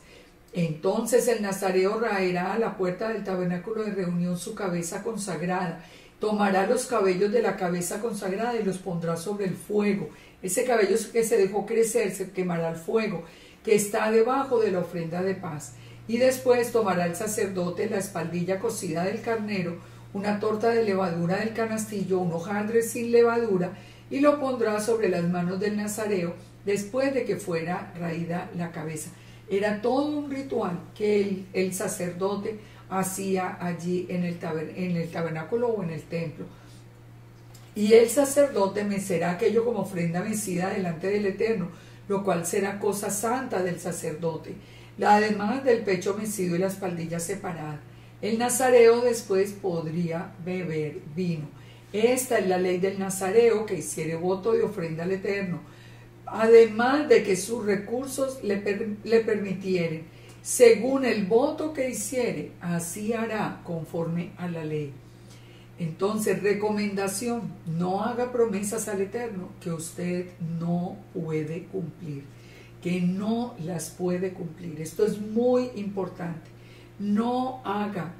Entonces el nazareo raerá a la puerta del tabernáculo de reunión su cabeza consagrada, tomará los cabellos de la cabeza consagrada y los pondrá sobre el fuego. Ese cabello que se dejó crecer se quemará al fuego, que está debajo de la ofrenda de paz. Y después tomará el sacerdote la espaldilla cocida del carnero, una torta de levadura del canastillo, un hojaldre sin levadura, y lo pondrá sobre las manos del nazareo después de que fuera raída la cabeza. Era todo un ritual que el sacerdote hacía allí en el tabernáculo o en el templo. Y el sacerdote mecerá aquello como ofrenda mecida delante del Eterno, lo cual será cosa santa del sacerdote, además del pecho mecido y la espaldilla separada. El nazareo después podría beber vino. Esta es la ley del nazareo, que hiciere voto de ofrenda al Eterno, además de que sus recursos le permitieren, según el voto que hiciere, así hará conforme a la ley. Entonces, recomendación, no haga promesas al Eterno que usted no puede cumplir, que no las puede cumplir. Esto es muy importante. No haga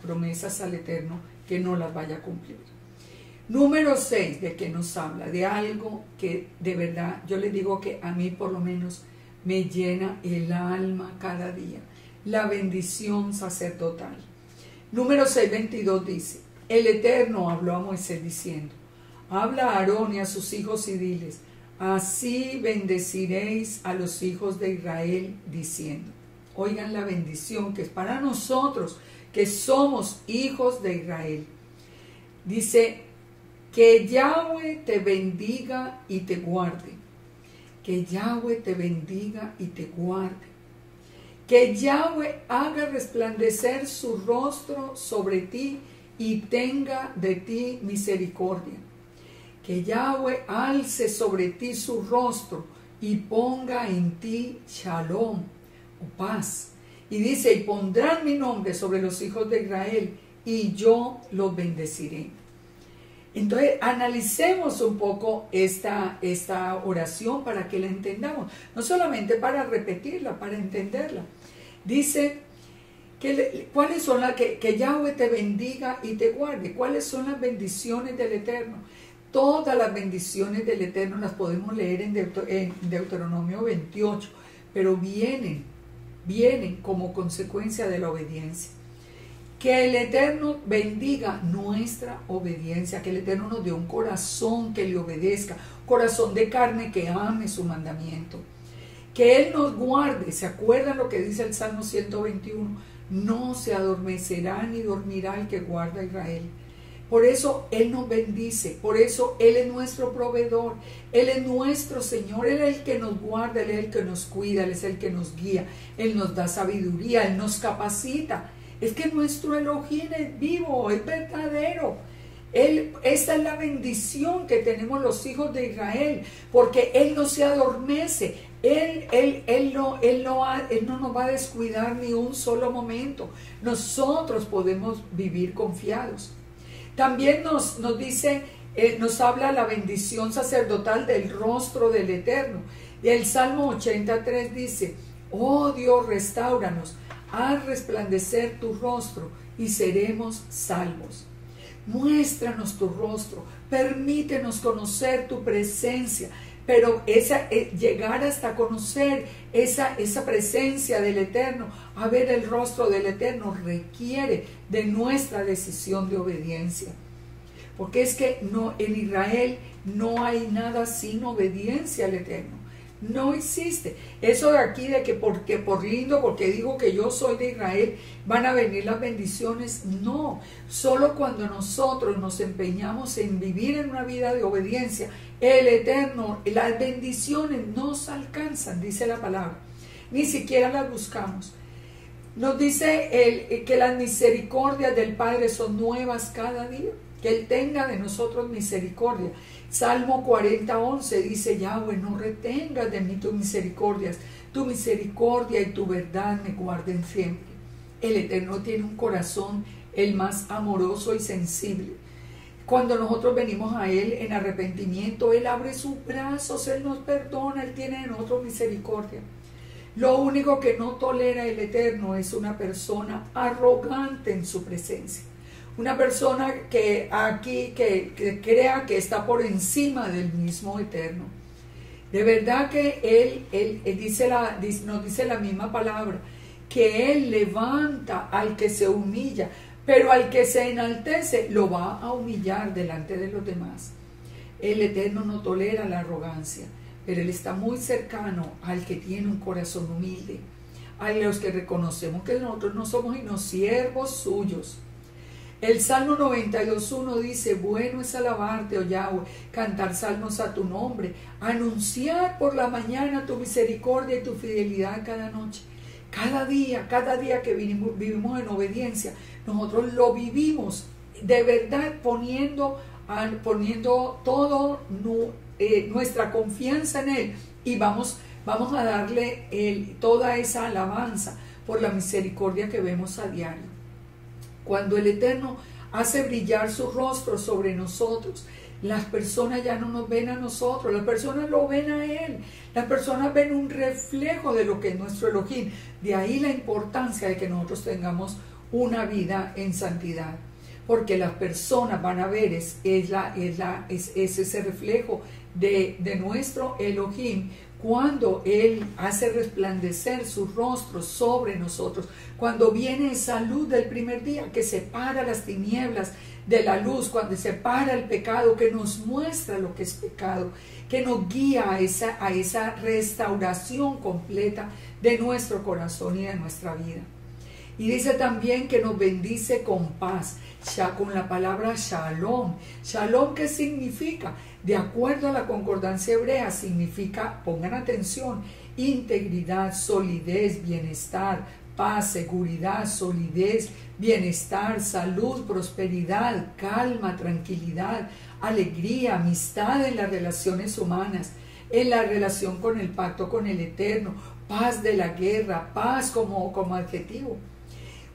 promesas al Eterno que no las vaya a cumplir. Número 6, ¿de qué nos habla? De algo que de verdad, yo le digo que a mí por lo menos me llena el alma cada día. La bendición sacerdotal. Número 6:22 dice, el Eterno habló a Moisés diciendo, habla a Aarón y a sus hijos y diles, así bendeciréis a los hijos de Israel diciendo. Oigan la bendición que es para nosotros, que somos hijos de Israel. Dice, que Yahweh te bendiga y te guarde. Que Yahweh te bendiga y te guarde. Que Yahweh haga resplandecer su rostro sobre ti y tenga de ti misericordia. Que Yahweh alce sobre ti su rostro y ponga en ti shalom, o paz. Y dice, y pondrán mi nombre sobre los hijos de Israel y yo los bendeciré. Entonces, analicemos un poco esta oración para que la entendamos, no solamente para repetirla, para entenderla. Dice, ¿cuáles son que Yahweh te bendiga y te guarde? ¿Cuáles son las bendiciones del Eterno? Todas las bendiciones del Eterno las podemos leer en Deuteronomio 28, pero vienen como consecuencia de la obediencia. Que el Eterno bendiga nuestra obediencia, que el Eterno nos dé un corazón que le obedezca, corazón de carne que ame su mandamiento. Que Él nos guarde, ¿se acuerdan lo que dice el Salmo 121? No se adormecerá ni dormirá el que guarda a Israel. Por eso Él nos bendice, por eso Él es nuestro proveedor, Él es nuestro Señor, Él es el que nos guarda, Él es el que nos cuida, Él es el que nos guía, Él nos da sabiduría, Él nos capacita. Es que nuestro Elohim es vivo, es verdadero. Esta es la bendición que tenemos los hijos de Israel, porque Él no se adormece, Él no nos va a descuidar ni un solo momento. Nosotros podemos vivir confiados. También nos dice, nos habla la bendición sacerdotal del rostro del Eterno. Y el Salmo 83 dice: oh Dios, restáuranos, haz resplandecer tu rostro y seremos salvos. Muéstranos tu rostro, permítenos conocer tu presencia, pero llegar hasta conocer esa presencia del Eterno, a ver el rostro del Eterno, requiere de nuestra decisión de obediencia. Porque es que en Israel no hay nada sin obediencia al Eterno. No existe. Eso de aquí de que porque digo que yo soy de Israel, van a venir las bendiciones. No, solo cuando nosotros nos empeñamos en vivir en una vida de obediencia, el Eterno, las bendiciones nos alcanzan, dice la palabra. Ni siquiera las buscamos. Nos dice que las misericordias del Padre son nuevas cada día. Que Él tenga de nosotros misericordia. Salmo 40:11 dice: Yahweh, no retengas de mí tus misericordias, tu misericordia y tu verdad me guarden siempre. El Eterno tiene un corazón el más amoroso y sensible. Cuando nosotros venimos a Él en arrepentimiento, Él abre sus brazos, Él nos perdona, Él tiene en nosotros misericordia. Lo único que no tolera el Eterno es una persona arrogante en su presencia. Una persona que crea que está por encima del mismo Eterno. De verdad que nos dice la misma palabra, que Él levanta al que se humilla, pero al que se enaltece lo va a humillar delante de los demás. El Eterno no tolera la arrogancia, pero Él está muy cercano al que tiene un corazón humilde, a los que reconocemos que nosotros no somos sino siervos suyos. El Salmo 92:1 dice: bueno es alabarte, oh Yahweh, cantar salmos a tu nombre, anunciar por la mañana tu misericordia y tu fidelidad cada noche. Cada día que vivimos en obediencia, nosotros lo vivimos de verdad poniendo todo nuestra confianza en Él, y vamos a darle toda esa alabanza por la misericordia que vemos a diario. Cuando el Eterno hace brillar su rostro sobre nosotros, las personas ya no nos ven a nosotros, las personas lo ven a Él, las personas ven un reflejo de lo que es nuestro Elohim. De ahí la importancia de que nosotros tengamos una vida en santidad, porque las personas van a ver es ese reflejo de nuestro Elohim, cuando Él hace resplandecer su rostro sobre nosotros, cuando viene esa luz del primer día que separa las tinieblas de la luz, cuando separa el pecado, que nos muestra lo que es pecado, que nos guía a esa restauración completa de nuestro corazón y de nuestra vida. Y dice también que nos bendice con paz, con la palabra shalom. Shalom, ¿qué significa? De acuerdo a la concordancia hebrea, significa, pongan atención, integridad, solidez, bienestar, paz, seguridad, solidez, bienestar, salud, prosperidad, calma, tranquilidad, alegría, amistad en las relaciones humanas, en la relación con el pacto con el Eterno, paz de la guerra, paz como adjetivo.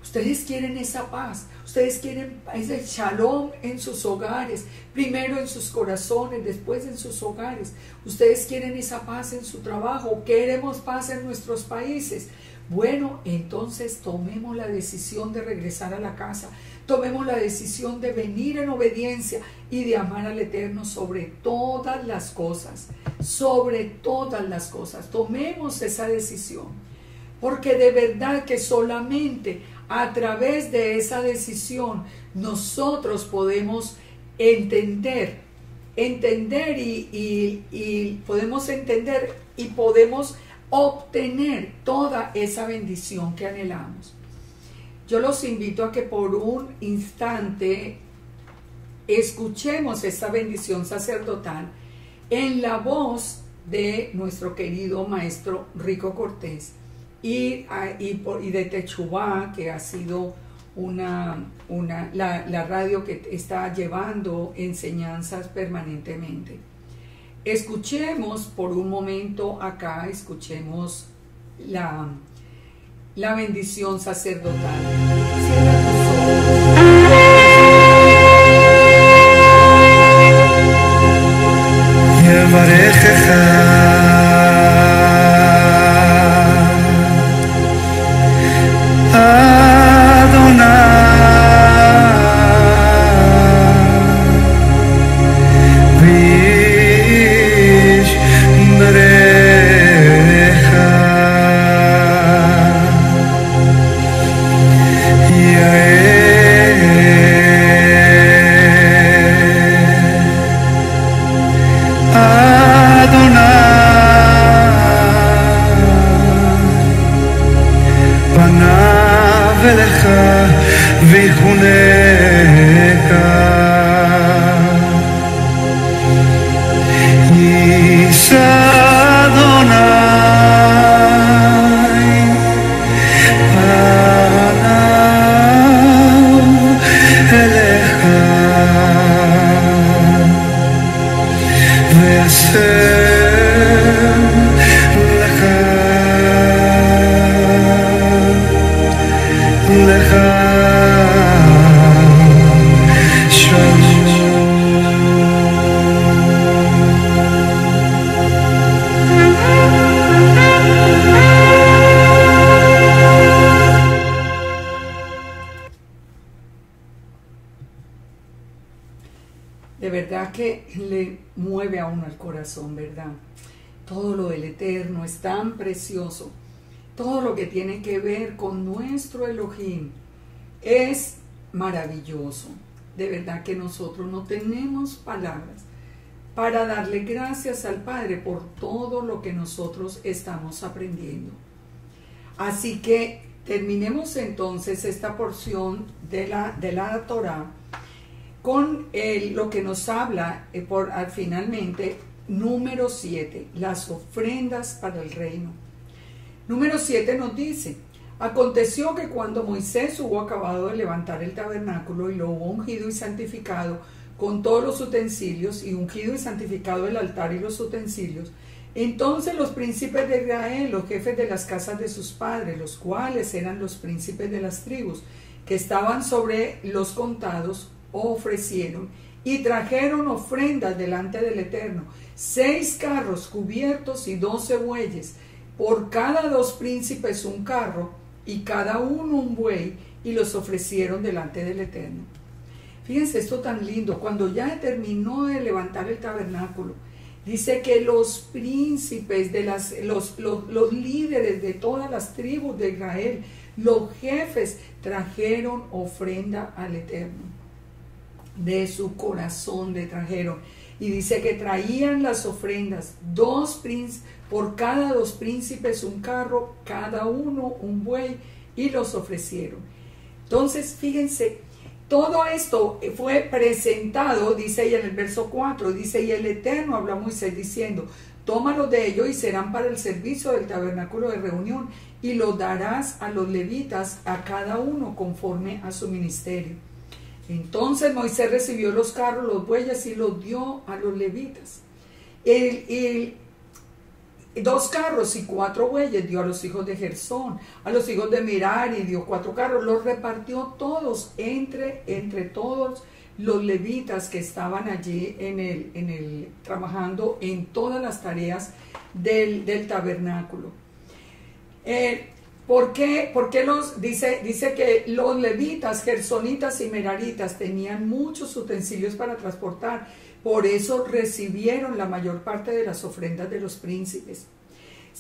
Ustedes quieren esa paz, ustedes quieren ese shalom en sus hogares, primero en sus corazones, después en sus hogares. Ustedes quieren esa paz en su trabajo, queremos paz en nuestros países. Bueno, entonces tomemos la decisión de regresar a la casa, tomemos la decisión de venir en obediencia y de amar al Eterno sobre todas las cosas, tomemos esa decisión, porque de verdad que solamente a través de esa decisión nosotros podemos entender y podemos entender y podemos obtener toda esa bendición que anhelamos. Yo los invito a que por un instante escuchemos esta bendición sacerdotal en la voz de nuestro querido maestro Rico Cortés y de Techubá, que ha sido la radio que está llevando enseñanzas permanentemente. Escuchemos por un momento acá, escuchemos la bendición sacerdotal. Cierra tus De verdad que le mueve a uno el corazón, ¿verdad? Todo lo del Eterno es tan precioso. Todo lo que tiene que ver con nuestro Elohim es maravilloso. De verdad que nosotros no tenemos palabras para darle gracias al Padre por todo lo que nosotros estamos aprendiendo. Así que terminemos entonces esta porción de la Torá con lo que nos habla finalmente número 7, las ofrendas para el reino. Número 7 nos dice: aconteció que cuando Moisés hubo acabado de levantar el tabernáculo y lo hubo ungido y santificado con todos los utensilios, y ungido y santificado el altar y los utensilios, entonces los príncipes de Israel, los jefes de las casas de sus padres, los cuales eran los príncipes de las tribus que estaban sobre los contados, ofrecieron y trajeron ofrendas delante del Eterno, 6 carros cubiertos y 12 bueyes, por cada 2 príncipes un carro y cada uno un buey, y los ofrecieron delante del Eterno. Fíjense esto tan lindo. Cuando ya terminó de levantar el tabernáculo, dice que los príncipes de los líderes de todas las tribus de Israel, los jefes, trajeron ofrenda al Eterno. De su corazón le trajeron, y dice que traían las ofrendas, por cada 2 príncipes un carro, cada uno un buey, y los ofrecieron. Entonces fíjense, todo esto fue presentado, dice ahí en el verso 4, dice: y el Eterno habló a Moisés diciendo: tómalos de ellos y serán para el servicio del tabernáculo de reunión, y los darás a los levitas, a cada uno conforme a su ministerio. Entonces Moisés recibió los carros, los bueyes, y los dio a los levitas. 2 carros y 4 bueyes dio a los hijos de Gersón, a los hijos de Merari dio 4 carros, los repartió todos entre todos los levitas que estaban allí trabajando en todas las tareas del tabernáculo. ¿Por qué dice que los levitas, gersonitas y meraritas tenían muchos utensilios para transportar? Por eso recibieron la mayor parte de las ofrendas de los príncipes,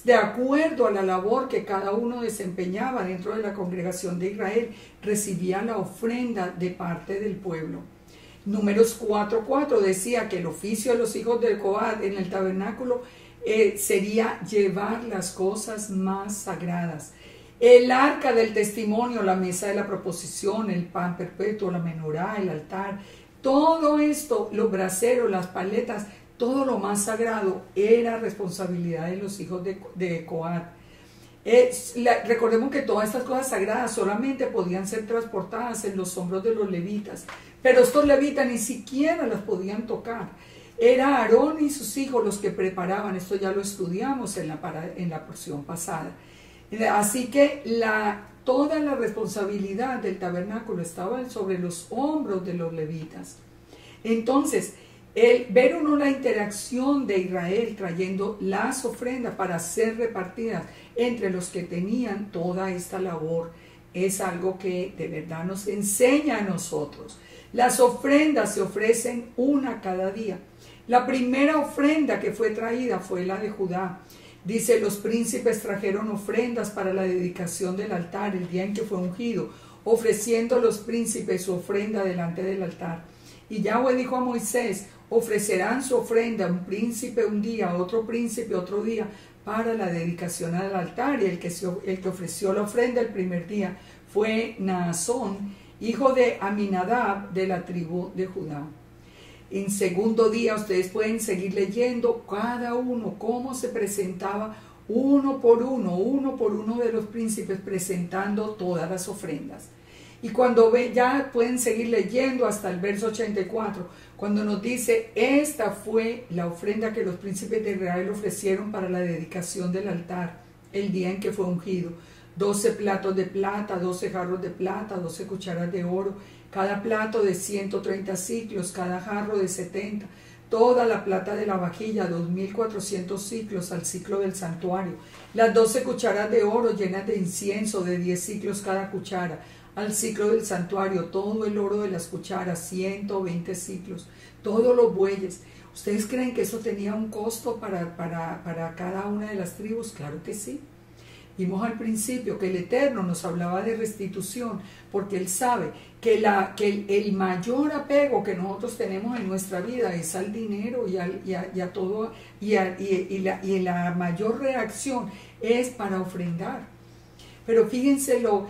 de acuerdo a la labor que cada uno desempeñaba dentro de la congregación de Israel. Recibía la ofrenda de parte del pueblo. Números 4:4 decía que el oficio de los hijos de Coat en el tabernáculo sería llevar las cosas más sagradas: el arca del testimonio, la mesa de la proposición, el pan perpetuo, la menorá, el altar. Todo esto, los braseros, las paletas, todo lo más sagrado era responsabilidad de los hijos de Coat. Recordemos que todas estas cosas sagradas solamente podían ser transportadas en los hombros de los levitas, pero estos levitas ni siquiera las podían tocar. Era Aarón y sus hijos los que preparaban. Esto ya lo estudiamos en la porción pasada. Así que toda la responsabilidad del tabernáculo estaba sobre los hombros de los levitas. Entonces, ver uno la interacción de Israel trayendo las ofrendas para ser repartidas entre los que tenían toda esta labor es algo que de verdad nos enseña a nosotros. Las ofrendas se ofrecen una cada día. La primera ofrenda que fue traída fue la de Judá. Dice, los príncipes trajeron ofrendas para la dedicación del altar el día en que fue ungido, ofreciendo los príncipes su ofrenda delante del altar. Y Yahweh dijo a Moisés, ofrecerán su ofrenda, un príncipe un día, otro príncipe otro día, para la dedicación al altar. Y el que ofreció la ofrenda el primer día fue Naasón, hijo de Aminadab, de la tribu de Judá. En segundo día ustedes pueden seguir leyendo cada uno cómo se presentaba uno por uno de los príncipes presentando todas las ofrendas. Y cuando ya pueden seguir leyendo hasta el verso 84, cuando nos dice, esta fue la ofrenda que los príncipes de Israel ofrecieron para la dedicación del altar el día en que fue ungido. 12 platos de plata, 12 jarros de plata, 12 cucharas de oro, cada plato de 130 ciclos, cada jarro de 70, toda la plata de la vajilla, 2400 ciclos al ciclo del santuario, las 12 cucharas de oro llenas de incienso, de 10 ciclos cada cuchara, al ciclo del santuario, todo el oro de las cucharas, 120 ciclos, todos los bueyes. ¿Ustedes creen que eso tenía un costo para cada una de las tribus? Claro que sí. Vimos al principio que el Eterno nos hablaba de restitución, porque Él sabe que el mayor apego que nosotros tenemos en nuestra vida es al dinero y la mayor reacción es para ofrendar. Pero fíjense lo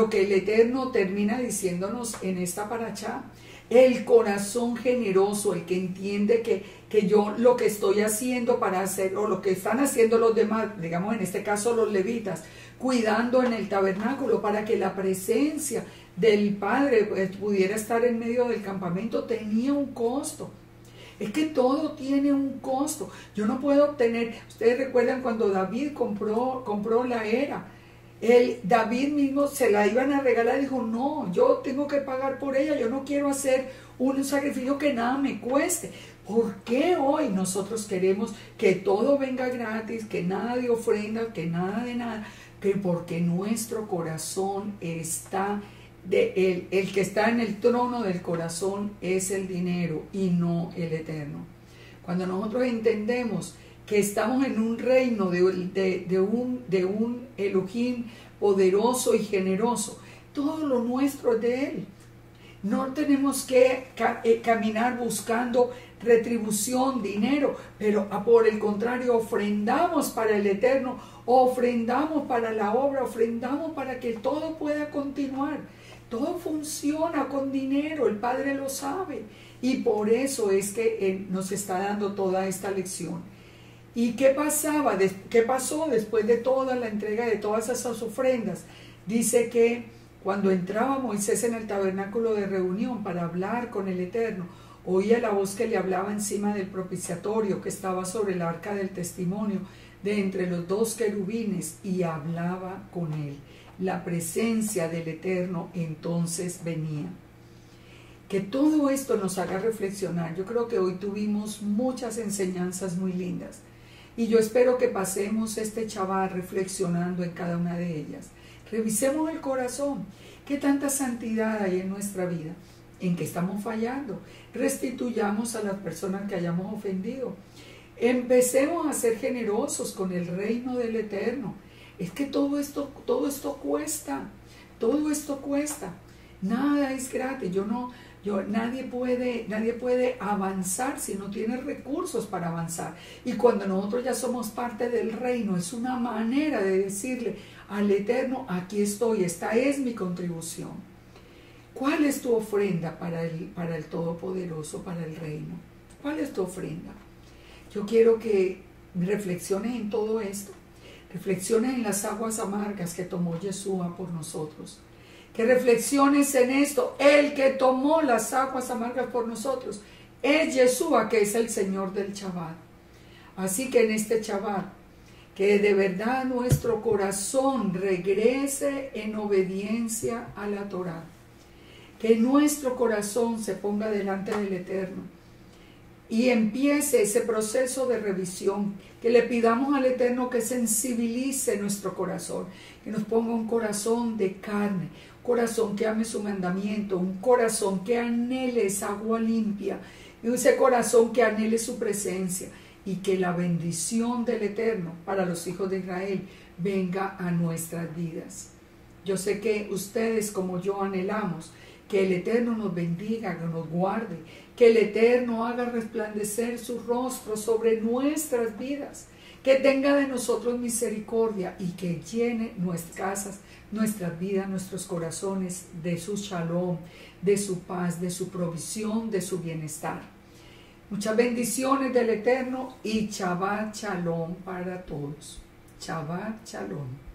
que el Eterno termina diciéndonos en esta parashá. El corazón generoso, el que entiende que yo lo que estoy haciendo para hacer, o lo que están haciendo los demás, digamos en este caso los levitas, cuidando en el tabernáculo para que la presencia del Padre pudiera estar en medio del campamento, tenía un costo. Es que todo tiene un costo. Yo no puedo obtener, ustedes recuerdan cuando David compró la era. David mismo se la iban a regalar y dijo, no, yo tengo que pagar por ella, yo no quiero hacer un sacrificio que nada me cueste. ¿Por qué hoy nosotros queremos que todo venga gratis, que nada de ofrenda, que nada de nada? Porque nuestro corazón está, el que está en el trono del corazón es el dinero y no el Eterno. Cuando nosotros entendemos que estamos en un reino de un Elohim poderoso y generoso, todo lo nuestro es de Él. No tenemos que caminar buscando retribución, dinero, pero por el contrario, ofrendamos para el Eterno, ofrendamos para la obra, ofrendamos para que todo pueda continuar. Todo funciona con dinero, el Padre lo sabe, y por eso es que Él nos está dando toda esta lección. ¿Y qué pasó después de toda la entrega de todas esas ofrendas? Dice que cuando entraba Moisés en el tabernáculo de reunión para hablar con el Eterno, oía la voz que le hablaba encima del propiciatorio que estaba sobre el arca del testimonio, de entre los dos querubines, y hablaba con él. La presencia del Eterno entonces venía. Que todo esto nos haga reflexionar. Yo creo que hoy tuvimos muchas enseñanzas muy lindas. Y yo espero que pasemos este Shabbat reflexionando en cada una de ellas. Revisemos el corazón. ¿Qué tanta santidad hay en nuestra vida? ¿En qué estamos fallando? Restituyamos a las personas que hayamos ofendido. Empecemos a ser generosos con el reino del Eterno. Es que todo esto cuesta. Todo esto cuesta. Nada es gratis. Nadie puede avanzar si no tiene recursos para avanzar. Y cuando nosotros ya somos parte del reino, es una manera de decirle al Eterno, aquí estoy, esta es mi contribución. ¿Cuál es tu ofrenda para el Todopoderoso, para el reino? ¿Cuál es tu ofrenda? Yo quiero que reflexiones en todo esto. reflexiones en las aguas amargas que tomó Yeshua por nosotros. Que reflexiones en esto. El que tomó las aguas amargas por nosotros es Yeshua, que es el Señor del Shabbat. Así que en este Shabbat, que de verdad nuestro corazón regrese en obediencia a la Torá. Que nuestro corazón se ponga delante del Eterno y empiece ese proceso de revisión. Que le pidamos al Eterno que sensibilice nuestro corazón, que nos ponga un corazón de carne, corazón que ame su mandamiento, un corazón que anhele esa agua limpia, y ese corazón que anhele su presencia, y que la bendición del Eterno para los hijos de Israel venga a nuestras vidas. Yo sé que ustedes como yo anhelamos que el Eterno nos bendiga, que nos guarde, que el Eterno haga resplandecer su rostro sobre nuestras vidas, que tenga de nosotros misericordia y que llene nuestras casas, nuestras vidas, nuestros corazones de su shalom, de su paz, de su provisión, de su bienestar. Muchas bendiciones del Eterno y Shabbat Shalom para todos. Shabbat Shalom.